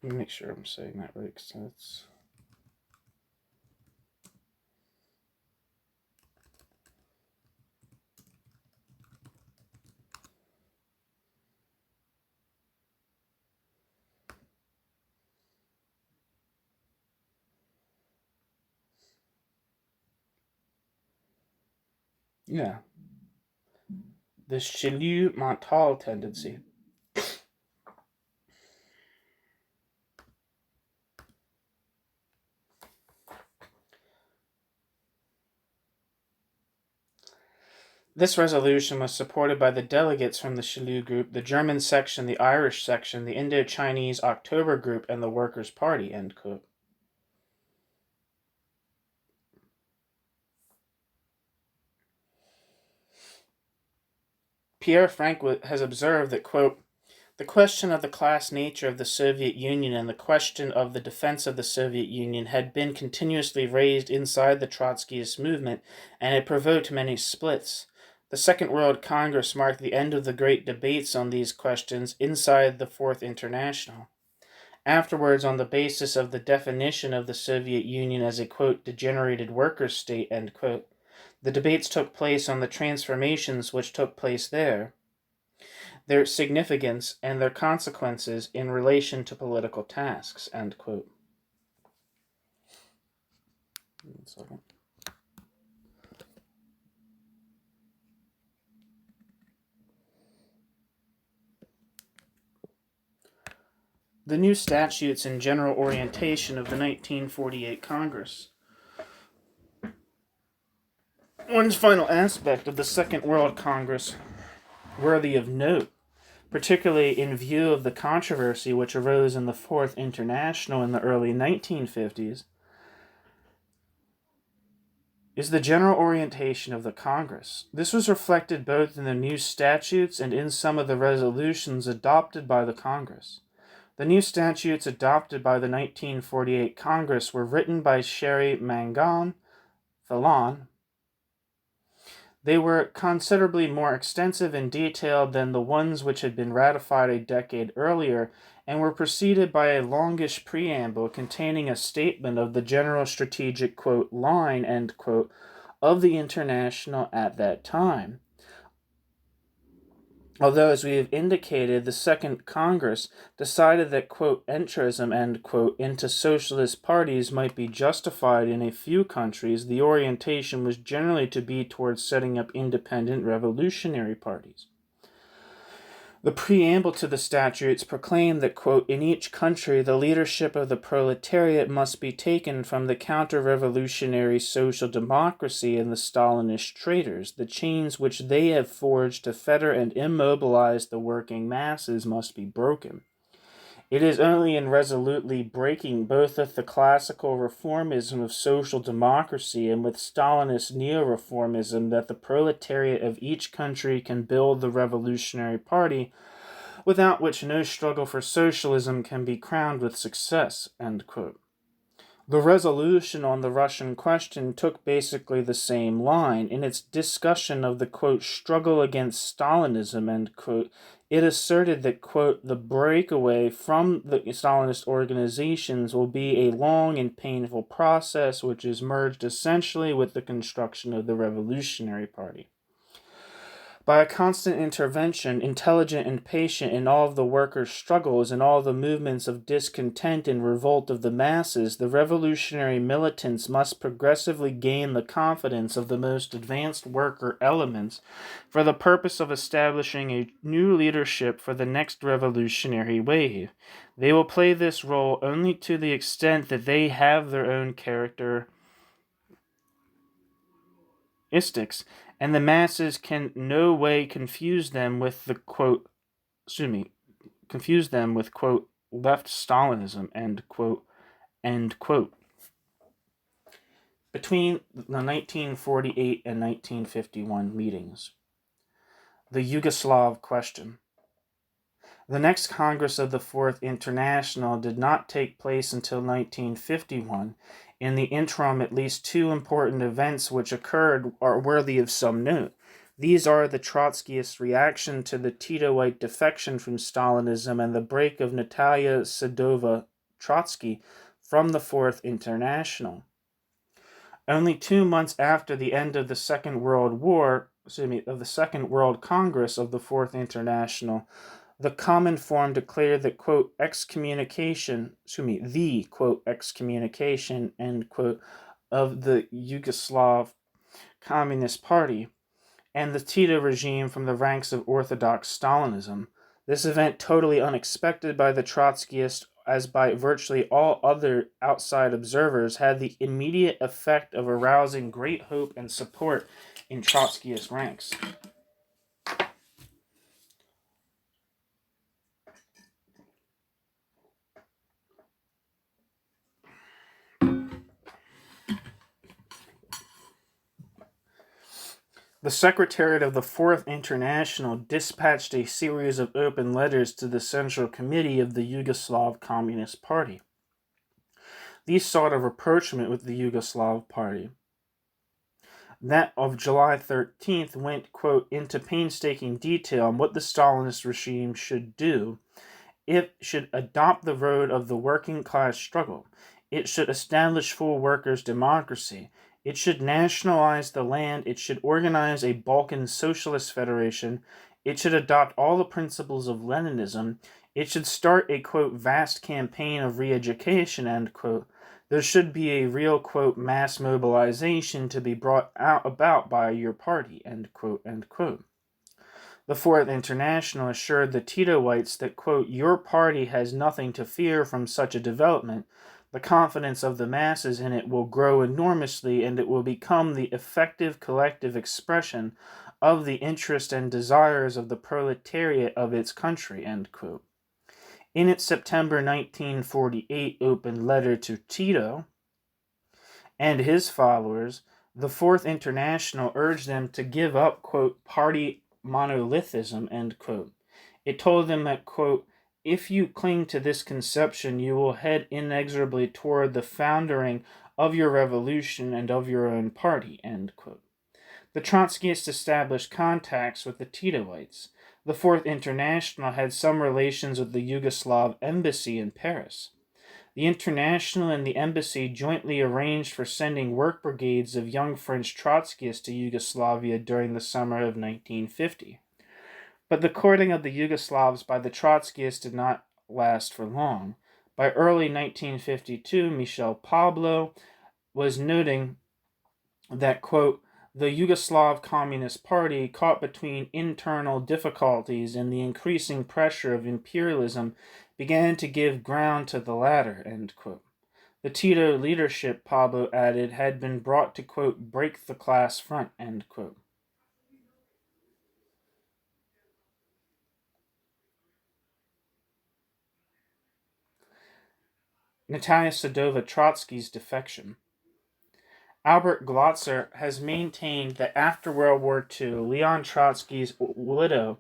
Let me make sure I'm saying that right, because that's... Yeah. The Chelieu Montal tendency. This resolution was supported by the delegates from the Chelieu group, the German section, the Irish section, the Indo-Chinese October group, and the Workers' Party, end quote. Pierre Frank has observed that, quote, the question of the class nature of the Soviet Union and the question of the defense of the Soviet Union had been continuously raised inside the Trotskyist movement and had provoked many splits. The Second World Congress marked the end of the great debates on these questions inside the Fourth International. Afterwards, on the basis of the definition of the Soviet Union as a, quote, degenerated workers' state, end quote, the debates took place on the transformations which took place there, their significance, and their consequences in relation to political tasks, end quote. 1 second. The new statutes and general orientation of the 1948 Congress. One final aspect of the Second World Congress worthy of note, particularly in view of the controversy which arose in the Fourth International in the early 1950s, is the general orientation of the Congress. This was reflected both in the new statutes and in some of the resolutions adopted by the Congress. The new statutes adopted by the 1948 Congress were written by Gerry Healy. They were considerably more extensive and detailed than the ones which had been ratified a decade earlier, and were preceded by a longish preamble containing a statement of the general strategic, quote, line, end quote, of the International at that time. Although, as we have indicated, the Second Congress decided that, quote, entrism, end quote, into socialist parties might be justified in a few countries, the orientation was generally to be towards setting up independent revolutionary parties. The preamble to the statutes proclaimed that, quote, in each country the leadership of the proletariat must be taken from the counter-revolutionary social democracy and the Stalinist traitors. The chains which they have forged to fetter and immobilize the working masses must be broken. It is only in resolutely breaking both with the classical reformism of social democracy and with Stalinist neo-reformism that the proletariat of each country can build the revolutionary party, without which no struggle for socialism can be crowned with success, end quote. The resolution on the Russian question took basically the same line. In its discussion of the, quote, struggle against Stalinism, end quote, it asserted that, quote, the breakaway from the Stalinist organizations will be a long and painful process which is merged essentially with the construction of the Revolutionary Party. By a constant intervention, intelligent and patient in all of the workers' struggles and all the movements of discontent and revolt of the masses, the revolutionary militants must progressively gain the confidence of the most advanced worker elements for the purpose of establishing a new leadership for the next revolutionary wave. They will play this role only to the extent that they have their own characteristics, and the masses can no way confuse them with the, quote, confuse them with, quote, left Stalinism, end quote, end quote. Between the 1948 and 1951 meetings. The Yugoslav question. The next Congress of the Fourth International did not take place until 1951. In the interim, at least two important events which occurred are worthy of some note. These are the Trotskyist reaction to the Titoite defection from Stalinism and the break of Natalia Sedova-Trotsky from the Fourth International. Only 2 months after the end of the Second World Congress of the Fourth International, the Common Forum declared that, quote, the, quote, excommunication, end quote, of the Yugoslav Communist Party and the Tito regime from the ranks of Orthodox Stalinism. This event, totally unexpected by the Trotskyists as by virtually all other outside observers, had the immediate effect of arousing great hope and support in Trotskyist ranks. The Secretariat of the Fourth International dispatched a series of open letters to the Central Committee of the Yugoslav Communist Party. These sought a rapprochement with the Yugoslav Party. That of July 13th went, quote, into painstaking detail on what the Stalinist regime should do. It should adopt the road of the working class struggle. It should establish full workers' democracy. It should nationalize the land. It should organize a Balkan Socialist Federation. It should adopt all the principles of Leninism. It should start a, quote, vast campaign of re-education, end quote. There should be a real, quote, mass mobilization to be brought about by your party, end quote, end quote. The Fourth International assured the Titoites that, quote, your party has nothing to fear from such a development. The confidence of the masses in it will grow enormously, and it will become the effective collective expression of the interest and desires of the proletariat of its country, end quote. In its September 1948 open letter to Tito and his followers, the Fourth International urged them to give up, quote, party monolithism, end quote. It told them that, quote, if you cling to this conception, you will head inexorably toward the foundering of your revolution and of your own party, end quote. The Trotskyists established contacts with the Titoites. The Fourth International had some relations with the Yugoslav embassy in Paris. The International and the embassy jointly arranged for sending work brigades of young French Trotskyists to Yugoslavia during the summer of 1950. But the courting of the Yugoslavs by the Trotskyists did not last for long. By early 1952, Michel Pablo was noting that, quote, the Yugoslav Communist Party, caught between internal difficulties and the increasing pressure of imperialism, began to give ground to the latter, end quote. The Tito leadership, Pablo added, had been brought to, quote, break the class front, end quote. Natalia Sedova Trotsky's defection. Albert Glotzer has maintained that after World War II, Leon Trotsky's widow,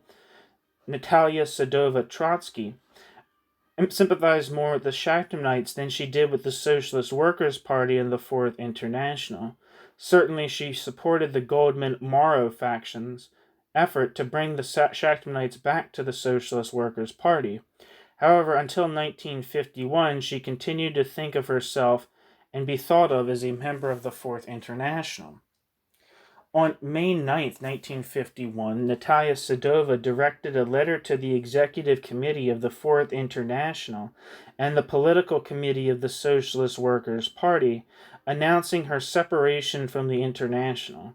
Natalia Sedova Trotsky, sympathized more with the Shakhterites than she did with the Socialist Workers' Party and the Fourth International. Certainly she supported the Goldman-Morrow faction's effort to bring the Shakhterites back to the Socialist Workers' Party. However, until 1951, she continued to think of herself and be thought of as a member of the Fourth International. On May 9, 1951, Natalia Sedova directed a letter to the Executive Committee of the Fourth International and the Political Committee of the Socialist Workers' Party, announcing her separation from the International.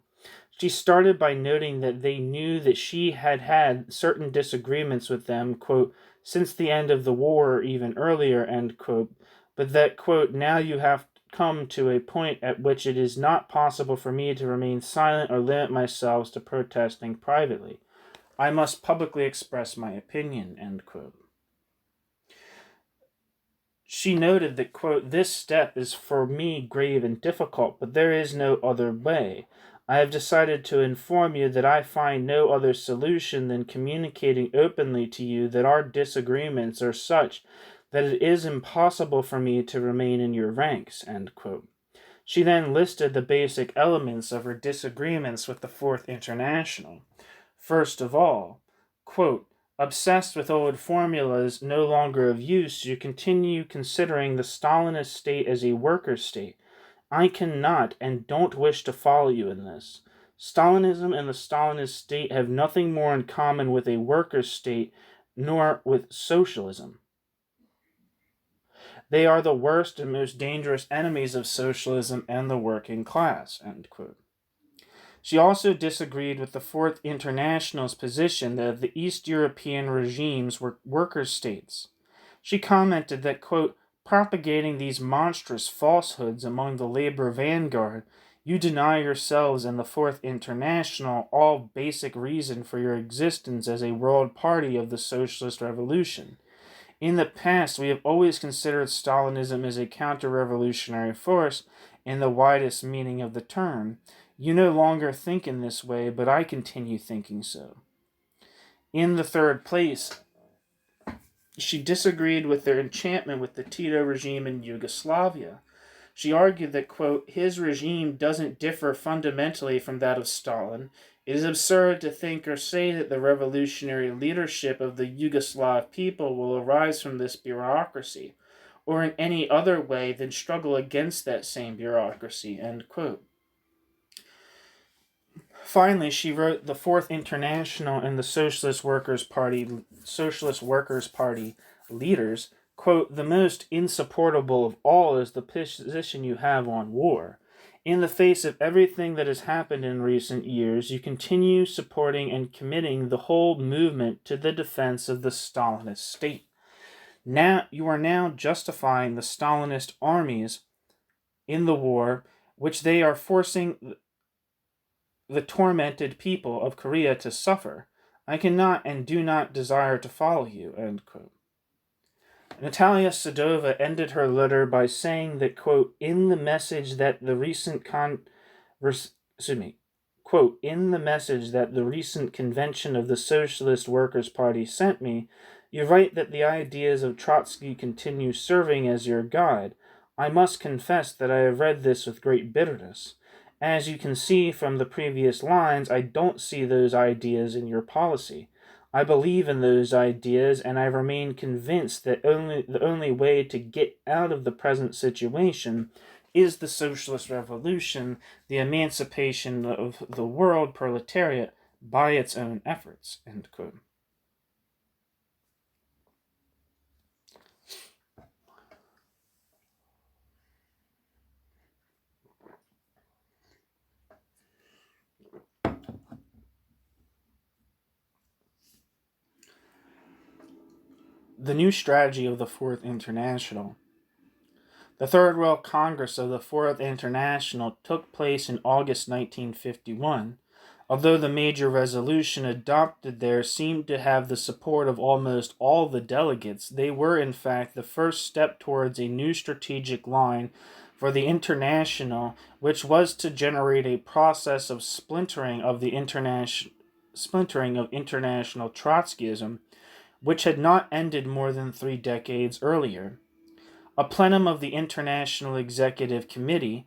She started by noting that they knew that she had had certain disagreements with them, quote, since the end of the war or even earlier, end quote, but that, quote, now you have come to a point at which it is not possible for me to remain silent or limit myself to protesting privately. I must publicly express my opinion, end quote. She noted that, quote, this step is for me grave and difficult, but there is no other way. I have decided to inform you that I find no other solution than communicating openly to you that our disagreements are such that it is impossible for me to remain in your ranks, end quote. She then listed the basic elements of her disagreements with the Fourth International. First of all, quote, obsessed with old formulas no longer of use, you continue considering the Stalinist state as a worker state. I cannot and don't wish to follow you in this. Stalinism and the Stalinist state have nothing more in common with a worker state nor with socialism. They are the worst and most dangerous enemies of socialism and the working class, end quote. She also disagreed with the Fourth International's position that the East European regimes were worker states. She commented that, quote, propagating these monstrous falsehoods among the labor vanguard, you deny yourselves and the Fourth International all basic reason for your existence as a world party of the socialist revolution. In the past, we have always considered Stalinism as a counter-revolutionary force in the widest meaning of the term. You no longer think in this way, but I continue thinking so. In the third place, she disagreed with their enchantment with the Tito regime in Yugoslavia. She argued that, quote, his regime doesn't differ fundamentally from that of Stalin. It is absurd to think or say that the revolutionary leadership of the Yugoslav people will arise from this bureaucracy, or in any other way than struggle against that same bureaucracy, end quote. Finally, she wrote the Fourth International and the Socialist Workers' Party leaders, quote, the most insupportable of all is the position you have on war. In the face of everything that has happened in recent years, you continue supporting and committing the whole movement to the defense of the Stalinist state. Now you are now justifying the Stalinist armies in the war, which they are forcing the tormented people of Korea to suffer. I cannot and do not desire to follow you, end quote. Natalia Sedova ended her letter by saying that, quote, in the message that the recent convention of the Socialist Workers' Party sent me, you write that the ideas of Trotsky continue serving as your guide. I must confess that I have read this with great bitterness. As you can see from the previous lines, I don't see those ideas in your policy. I believe in those ideas, and I remain convinced that the only way to get out of the present situation is the socialist revolution, the emancipation of the world proletariat by its own efforts, end quote. The new strategy of the Fourth International. The Third World Congress of the Fourth International took place in August 1951. Although the major resolution adopted there seemed to have the support of almost all the delegates, they were in fact the first step towards a new strategic line for the International, which was to generate a process of splintering of international Trotskyism, which had not ended more than 3 decades earlier. A plenum of the International Executive Committee,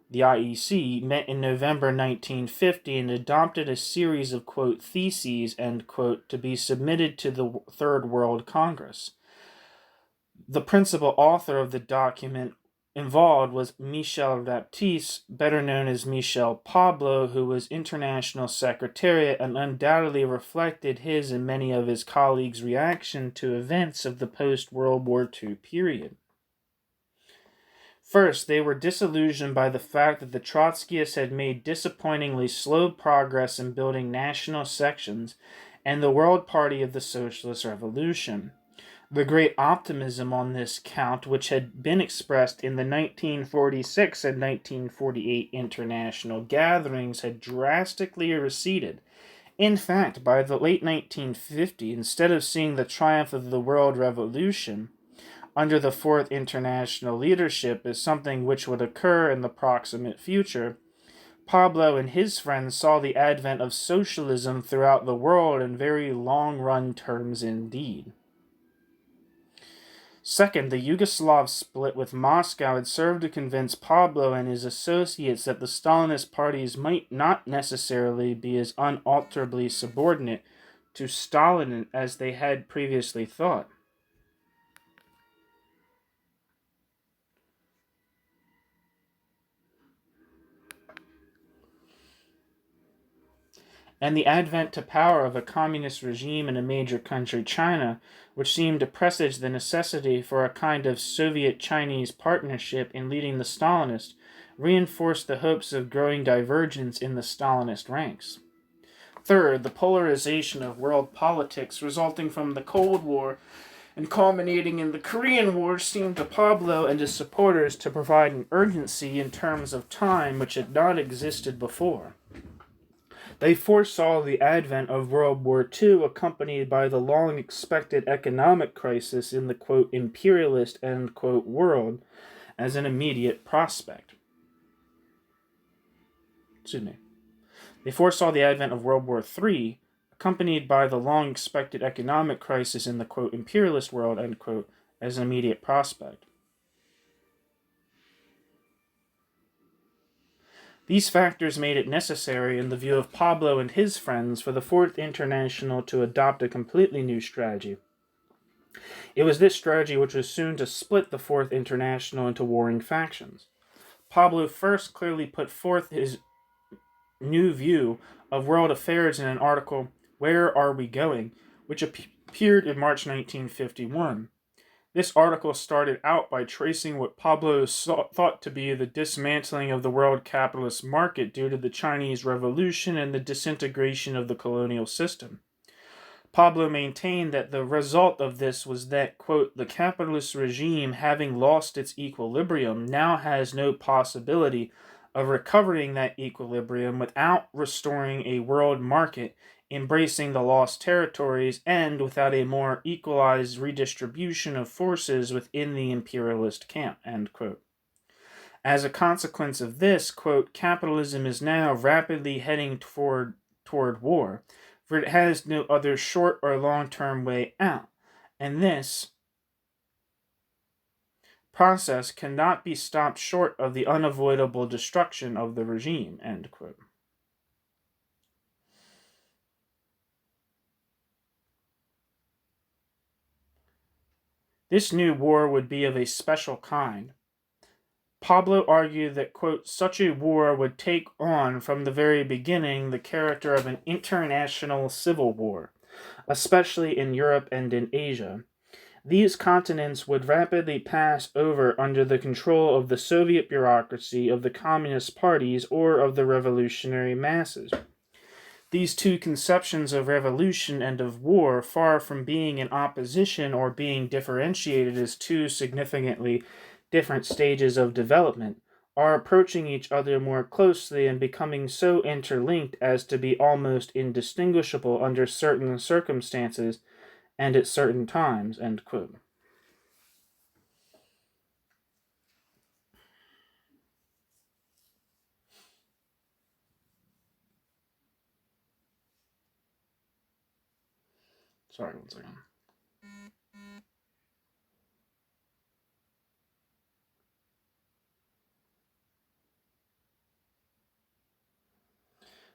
the IEC, met in November 1950 and adopted a series of, quote, theses, end quote, to be submitted to the Third World Congress. The principal author of the document involved was Michel Raptis, better known as Michel Pablo, who was International Secretariat and undoubtedly reflected his and many of his colleagues' reaction to events of the post-World War II period. First, they were disillusioned by the fact that the Trotskyists had made disappointingly slow progress in building national sections and the World Party of the Socialist Revolution. The great optimism on this count, which had been expressed in the 1946 and 1948 international gatherings, had drastically receded. In fact, by the late 1950s, instead of seeing the triumph of the world revolution under the Fourth International leadership as something which would occur in the proximate future, Pablo and his friends saw the advent of socialism throughout the world in very long-run terms indeed. Second, the Yugoslav split with Moscow had served to convince Pablo and his associates that the Stalinist parties might not necessarily be as unalterably subordinate to Stalin as they had previously thought. And the advent to power of a communist regime in a major country, China, which seemed to presage the necessity for a kind of Soviet-Chinese partnership in leading the Stalinists, reinforced the hopes of growing divergence in the Stalinist ranks. Third, the polarization of world politics resulting from the Cold War and culminating in the Korean War seemed to Pablo and his supporters to provide an urgency in terms of time which had not existed before. They foresaw the advent of World War II accompanied by the long-expected economic crisis in the, quote, imperialist, end quote, world as an immediate prospect. They foresaw the advent of World War III accompanied by the long-expected economic crisis in the, quote, imperialist world, end quote, as an immediate prospect. These factors made it necessary, in the view of Pablo and his friends, for the Fourth International to adopt a completely new strategy. It was this strategy which was soon to split the Fourth International into warring factions. Pablo first clearly put forth his new view of world affairs in an article, Where Are We Going?, which appeared in March 1951. This article started out by tracing what Pablo thought to be the dismantling of the world capitalist market due to the Chinese Revolution and the disintegration of the colonial system. Pablo maintained that the result of this was that, quote, the capitalist regime, having lost its equilibrium, now has no possibility of recovering that equilibrium without restoring a world market, embracing the lost territories, and without a more equalized redistribution of forces within the imperialist camp, end quote. As a consequence of this, quote, capitalism is now rapidly heading toward war, for it has no other short or long-term way out, and this process cannot be stopped short of the unavoidable destruction of the regime, end quote. This new war would be of a special kind. Pablo argued that, quote, such a war would take on from the very beginning the character of an international civil war, especially in Europe and in Asia. These continents would rapidly pass over under the control of the Soviet bureaucracy, of the communist parties, or of the revolutionary masses. These two conceptions of revolution and of war, far from being in opposition or being differentiated as two significantly different stages of development, are approaching each other more closely and becoming so interlinked as to be almost indistinguishable under certain circumstances and at certain times. End quote. Sorry, one second.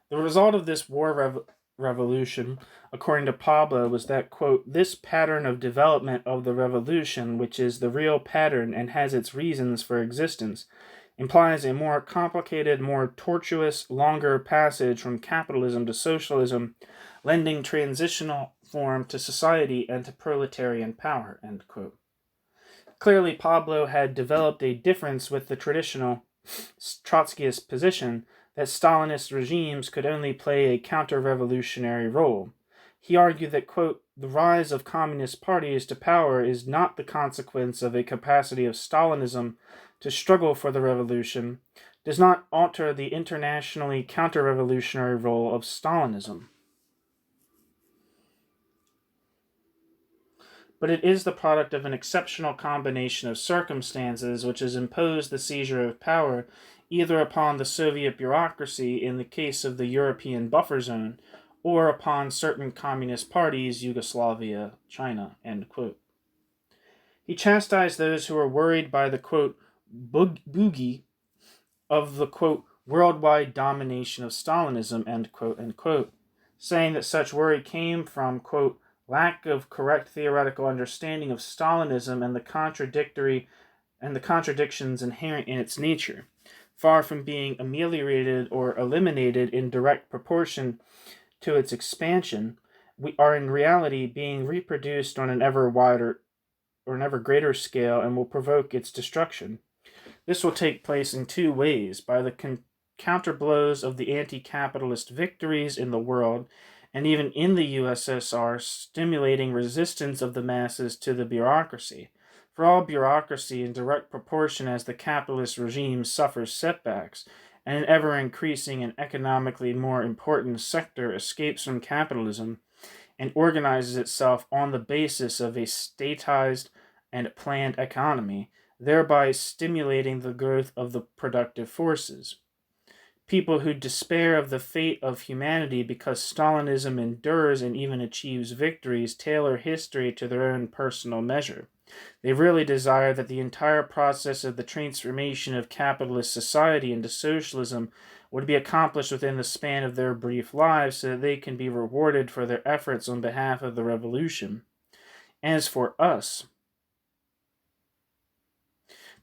The result of this war revolution, according to Pablo, was that, quote, this pattern of development of the revolution, which is the real pattern and has its reasons for existence, implies a more complicated, more tortuous, longer passage from capitalism to socialism, lending transitional form to society and to proletarian power, end quote. Clearly, Pablo had developed a difference with the traditional Trotskyist position that Stalinist regimes could only play a counter-revolutionary role. He argued that, quote, the rise of communist parties to power is not the consequence of a capacity of Stalinism to struggle for the revolution, does not alter the internationally counter-revolutionary role of Stalinism. But it is the product of an exceptional combination of circumstances which has imposed the seizure of power either upon the Soviet bureaucracy in the case of the European buffer zone, or upon certain communist parties, Yugoslavia, China, end quote. He chastised those who were worried by the, quote, boogie of the, quote, worldwide domination of Stalinism, end quote, saying that such worry came from, quote, lack of correct theoretical understanding of Stalinism and the contradictions inherent in its nature, far from being ameliorated or eliminated in direct proportion to its expansion, we are in reality being reproduced on an ever wider or an ever greater scale and will provoke its destruction. This will take place in two ways: by the counterblows of the anti-capitalist victories in the world, and even in the USSR, stimulating resistance of the masses to the bureaucracy. For all bureaucracy, in direct proportion as the capitalist regime suffers setbacks, and an ever-increasing and economically more important sector escapes from capitalism and organizes itself on the basis of a statized and planned economy, thereby stimulating the growth of the productive forces. People who despair of the fate of humanity because Stalinism endures and even achieves victories tailor history to their own personal measure. They really desire that the entire process of the transformation of capitalist society into socialism would be accomplished within the span of their brief lives so that they can be rewarded for their efforts on behalf of the revolution. As for us,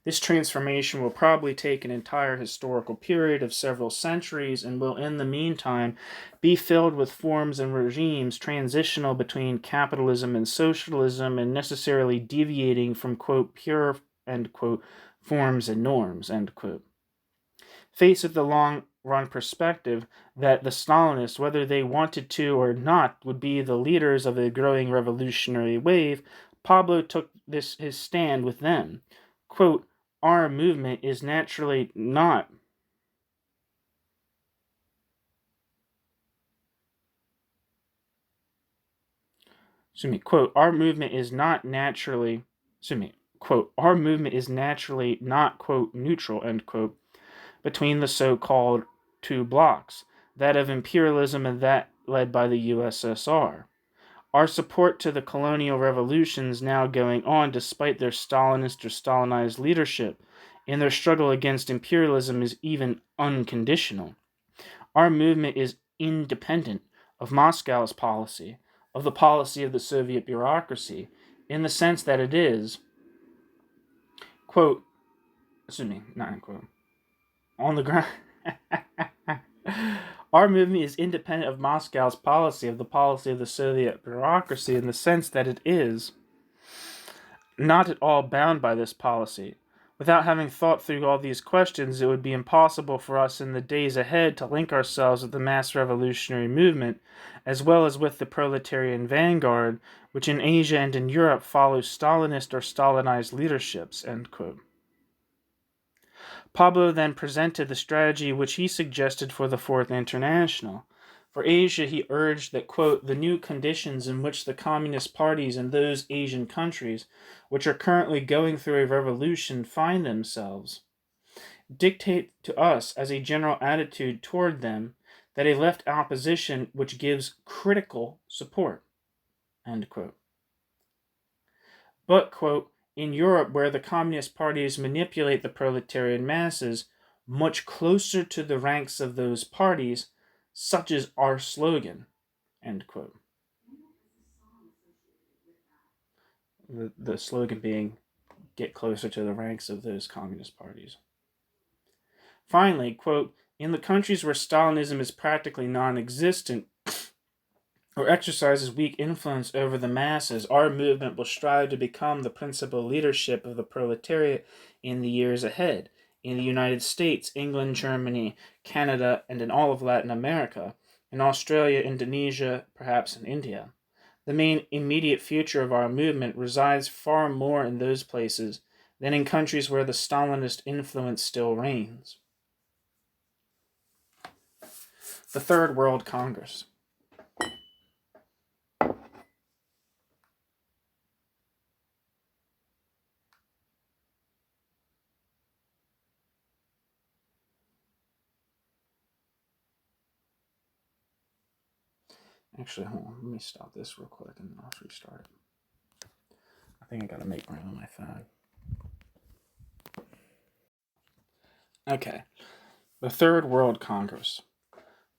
this transformation will probably take an entire historical period of several centuries and will, in the meantime, be filled with forms and regimes transitional between capitalism and socialism and necessarily deviating from, quote, pure, end quote, forms and norms, end quote. Face at the long-run perspective that the Stalinists, whether they wanted to or not, would be the leaders of a growing revolutionary wave, Pablo took his stand with them. Quote, our movement is naturally not quote, our movement is not naturally quote, our movement is naturally not, quote, neutral, end quote, between the so-called two blocks, that of imperialism and that led by the USSR. Our support to the colonial revolutions now going on despite their Stalinist or Stalinized leadership and their struggle against imperialism is even unconditional. Our movement is independent of Moscow's policy, of the policy of the Soviet bureaucracy, in the sense that it is, quote, not quote, on the ground. Our movement is independent of Moscow's policy, of the policy of the Soviet bureaucracy, in the sense that it is not at all bound by this policy, Without having thought through all these questions, it would be impossible for us in the days ahead to link ourselves with the mass revolutionary movement, as well as with the proletarian vanguard, which in Asia and in Europe follows Stalinist or Stalinized leaderships." End quote. Pablo then presented the strategy which he suggested for the Fourth International. For Asia, he urged that, quote, "the new conditions in which the communist parties in those Asian countries, which are currently going through a revolution, find themselves, dictate to us as a general attitude toward them that a left opposition which gives critical support." End quote. But, quote, "in Europe, where the communist parties manipulate the proletarian masses, much closer to the ranks of those parties, such is our slogan." End quote. The slogan being, "get closer to the ranks of those communist parties." Finally, quote, "in the countries where Stalinism is practically non-existent or exercises weak influence over the masses, our movement will strive to become the principal leadership of the proletariat in the years ahead, in the United States, England, Germany, Canada, and in all of Latin America, in Australia, Indonesia, perhaps in India. The main immediate future of our movement resides far more in those places than in countries where the Stalinist influence still reigns." The Third World Congress. Actually, hold on. Let me stop this real quick and then I'll restart it. I think I gotta make room on my phone. Okay. The Third World Congress.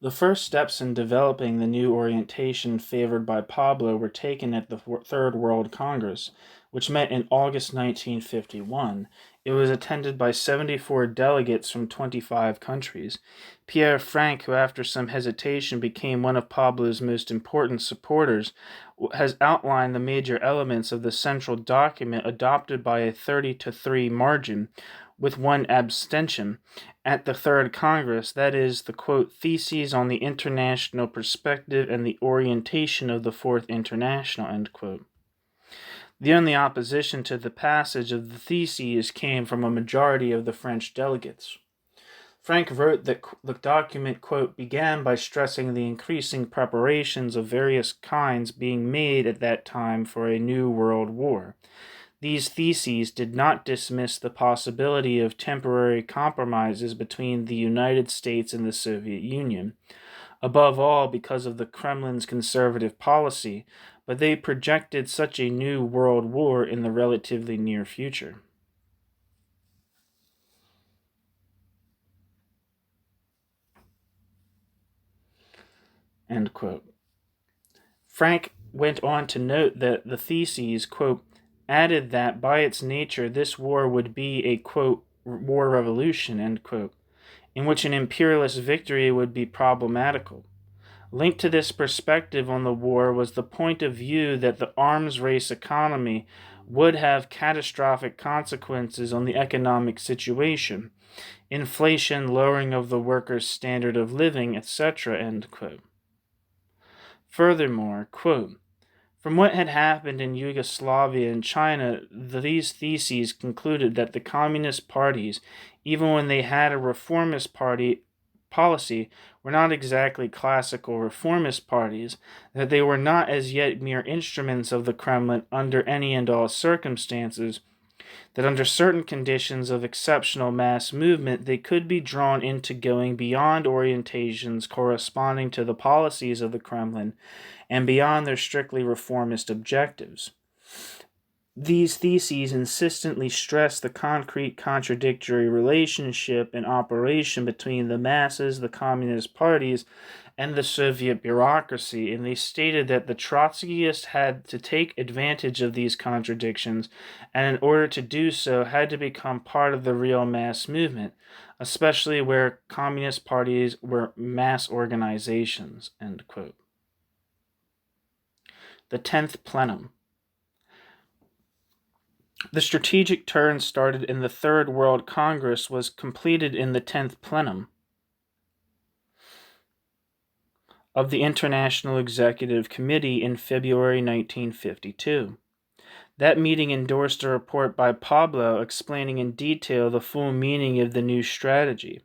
The first steps in developing the new orientation favored by Pablo were taken at the Third World Congress, which met in August 1951. It was attended by 74 delegates from 25 countries. Pierre, who after some hesitation became one of Pablo's most important supporters, has outlined the major elements of the central document adopted by a 30-3 margin, with one abstention, at the Third Congress, that is, the, quote, "theses on the international perspective and the orientation of the Fourth International," end quote. The only opposition to the passage of the theses came from a majority of the French delegates. Frank wrote that the document, quote, "began by stressing the increasing preparations of various kinds being made at that time for a new world war. These theses did not dismiss the possibility of temporary compromises between the United States and the Soviet Union, above all because of the Kremlin's conservative policy, but they projected such a new world war in the relatively near future." End quote. Frank went on to note that the theses, quote, "added that by its nature this war would be a, quote, war revolution," end quote, in which an imperialist victory would be problematical. Linked to this perspective on the war was the point of view that the arms race economy would have catastrophic consequences on the economic situation, inflation, lowering of the workers' standard of living, etc., end quote. Furthermore, quote, "from what had happened in Yugoslavia and China, these theses concluded that the communist parties, even when they had a reformist policy, were not exactly classical reformist parties, that they were not as yet mere instruments of the Kremlin under any and all circumstances, that under certain conditions of exceptional mass movement they could be drawn into going beyond orientations corresponding to the policies of the Kremlin and beyond their strictly reformist objectives. These theses insistently stress the concrete contradictory relationship and operation between the masses, the communist parties, and the Soviet bureaucracy, and they stated that the Trotskyists had to take advantage of these contradictions, and in order to do so had to become part of the real mass movement, especially where communist parties were mass organizations," end quote. The 10th Plenum. The strategic turn started in the Third World Congress was completed in the 10th plenum of the International Executive Committee in February 1952. That meeting endorsed a report by Pablo explaining in detail the full meaning of the new strategy.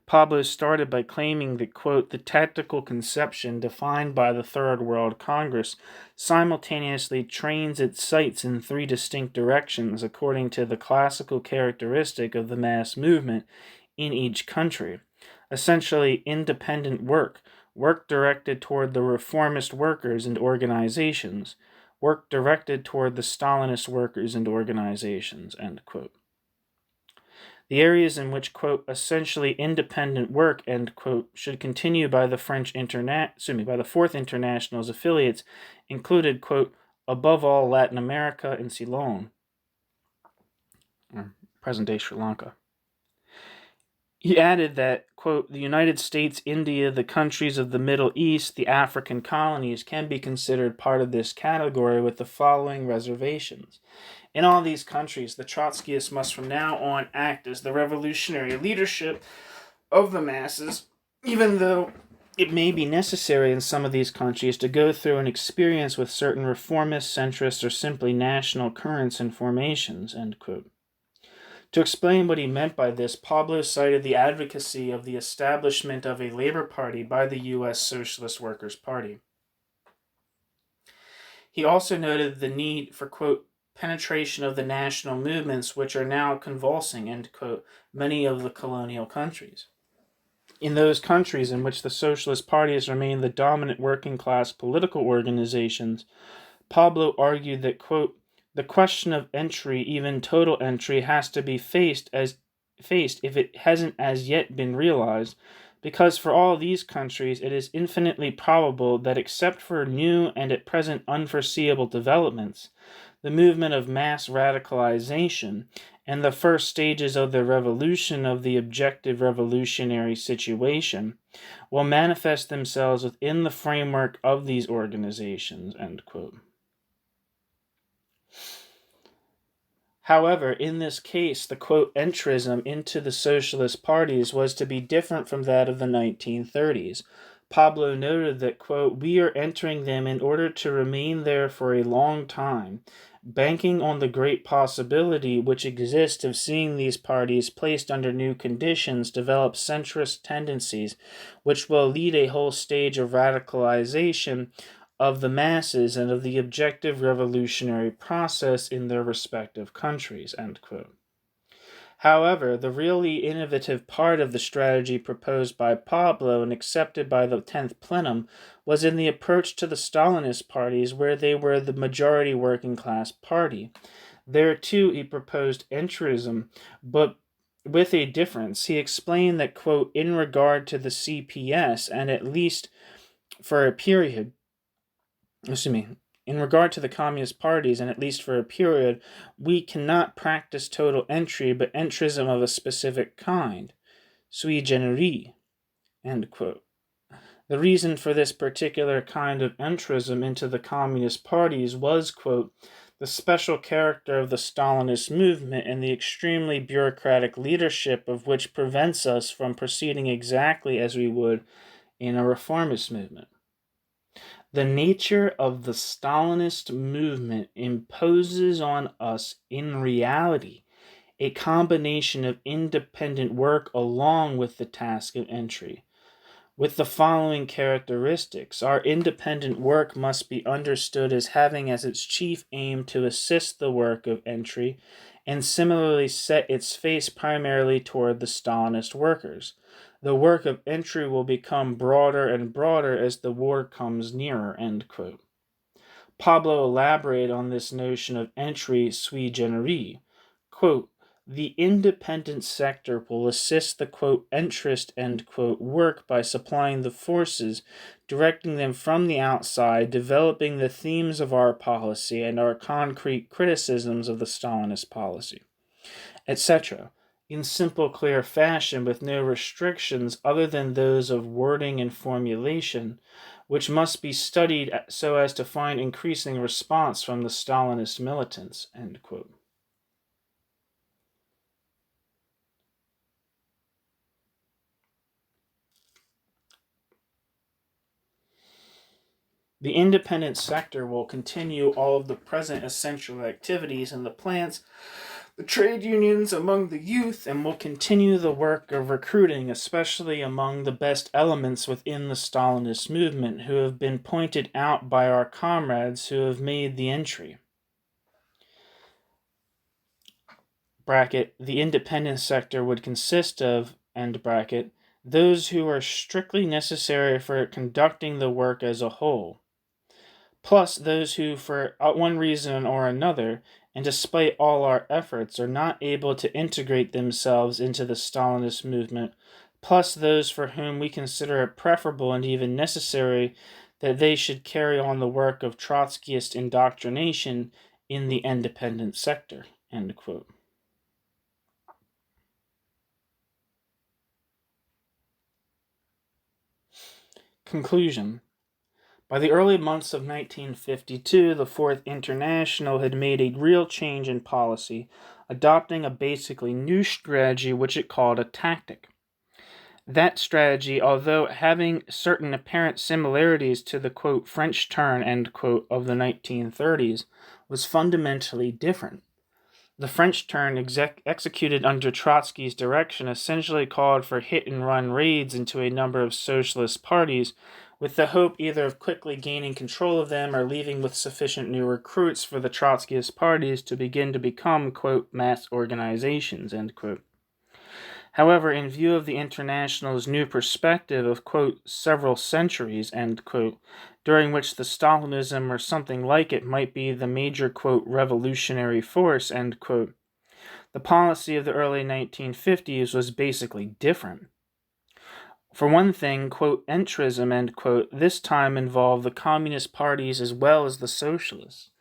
Pablo started by claiming that, quote, the tactical conception defined by the Third World Congress simultaneously trains its sights in three distinct directions according to the classical characteristic of the mass movement in each country. Essentially, independent work directed toward the reformist workers and organizations, work directed toward the Stalinist workers and organizations, end quote. The areas in which, quote, essentially independent work, end quote, should continue by the by the Fourth International's affiliates included, quote, above all Latin America and Ceylon, or present-day Sri Lanka. He added that, quote, the United States, India, the countries of the Middle East, the African colonies can be considered part of this category with the following reservations. In all these countries, the Trotskyists must from now on act as the revolutionary leadership of the masses, even though it may be necessary in some of these countries to go through an experience with certain reformist, centrist, or simply national currents and formations, end quote. To explain what he meant by this, Pablo cited the advocacy of the establishment of a Labor Party by the U.S. Socialist Workers' Party. He also noted the need for, quote, penetration of the national movements which are now convulsing, end quote, many of the colonial countries. In those countries in which the socialist parties remain the dominant working class political organizations, Pablo argued that, quote, the question of entry, even total entry, has to be faced if it hasn't as yet been realized, because for all these countries it is infinitely probable that except for new and at present unforeseeable developments, the movement of mass radicalization and the first stages of the revolution of the objective revolutionary situation will manifest themselves within the framework of these organizations, end quote. However, in this case, the, quote, entrism into the socialist parties was to be different from that of the 1930s. Pablo noted that, quote, we are entering them in order to remain there for a long time, banking on the great possibility which exists of seeing these parties placed under new conditions develop centrist tendencies, which will lead a whole stage of radicalization of the masses and of the objective revolutionary process in their respective countries, end quote. However, the really innovative part of the strategy proposed by Pablo and accepted by the 10th plenum was in the approach to the Stalinist parties, where they were the majority working class party. There, too, he proposed entrism, but with a difference. He explained that, quote, in regard to the CPS, and at least for a period, in regard to the communist parties, and at least for a period, we cannot practice total entry, but entrism of a specific kind, sui generis, end quote. The reason for this particular kind of entrism into the communist parties was, quote, the special character of the Stalinist movement and the extremely bureaucratic leadership of which prevents us from proceeding exactly as we would in a reformist movement. The nature of the Stalinist movement imposes on us, in reality, a combination of independent work along with the task of entry, with the following characteristics. Our independent work must be understood as having as its chief aim to assist the work of entry, and similarly set its face primarily toward the Stalinist workers. The work of entry will become broader and broader as the war comes nearer, end quote. Pablo elaborated on this notion of entry sui generis. Quote, the independent sector will assist the, quote, entrist, end quote, work by supplying the forces, directing them from the outside, developing the themes of our policy and our concrete criticisms of the Stalinist policy, etc., in simple, clear fashion with no restrictions other than those of wording and formulation, which must be studied so as to find increasing response from the Stalinist militants, end quote. The independent sector will continue all of the present essential activities in the plants, the trade unions among the youth, and will continue the work of recruiting, especially among the best elements within the Stalinist movement, who have been pointed out by our comrades who have made the entry. Bracket, the independent sector would consist of, end bracket, those who are strictly necessary for conducting the work as a whole, plus those who, for one reason or another, and despite all our efforts, are not able to integrate themselves into the Stalinist movement, plus those for whom we consider it preferable and even necessary that they should carry on the work of Trotskyist indoctrination in the independent sector. End quote. Conclusion. By the early months of 1952, the Fourth International had made a real change in policy, adopting a basically new strategy which it called a tactic. That strategy, although having certain apparent similarities to the, quote, French turn, end quote, of the 1930s, was fundamentally different. The French turn, executed under Trotsky's direction, essentially called for hit-and-run raids into a number of socialist parties, with the hope either of quickly gaining control of them or leaving with sufficient new recruits for the Trotskyist parties to begin to become, quote, mass organizations, end quote. However, in view of the International's new perspective of, quote, several centuries, end quote, during which the Stalinism or something like it might be the major, quote, revolutionary force, end quote, the policy of the early 1950s was basically different. For one thing, quote, entrism, end quote, this time involved the communist parties as well as the socialists.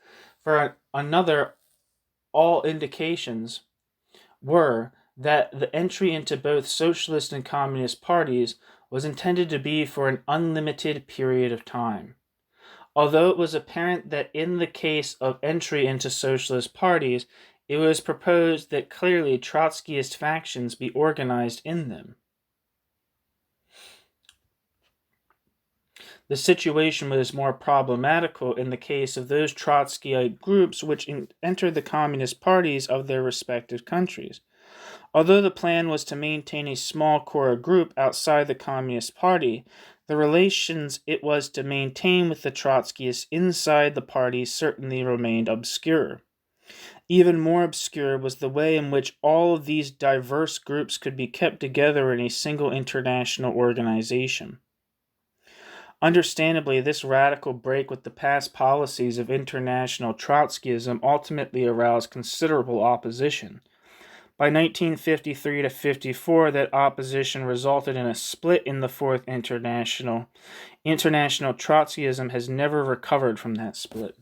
For another, all indications were that the entry into both socialist and communist parties was intended to be for an unlimited period of time. Although it was apparent that in the case of entry into socialist parties, it was proposed that clearly Trotskyist factions be organized in them. The situation was more problematical in the case of those Trotskyite groups which entered the communist parties of their respective countries. Although the plan was to maintain a small core group outside the Communist Party, the relations it was to maintain with the Trotskyists inside the party certainly remained obscure. Even more obscure was the way in which all of these diverse groups could be kept together in a single international organization. Understandably, this radical break with the past policies of international Trotskyism ultimately aroused considerable opposition. By 1953 to 54, that opposition resulted in a split in the Fourth International. International Trotskyism has never recovered from that split.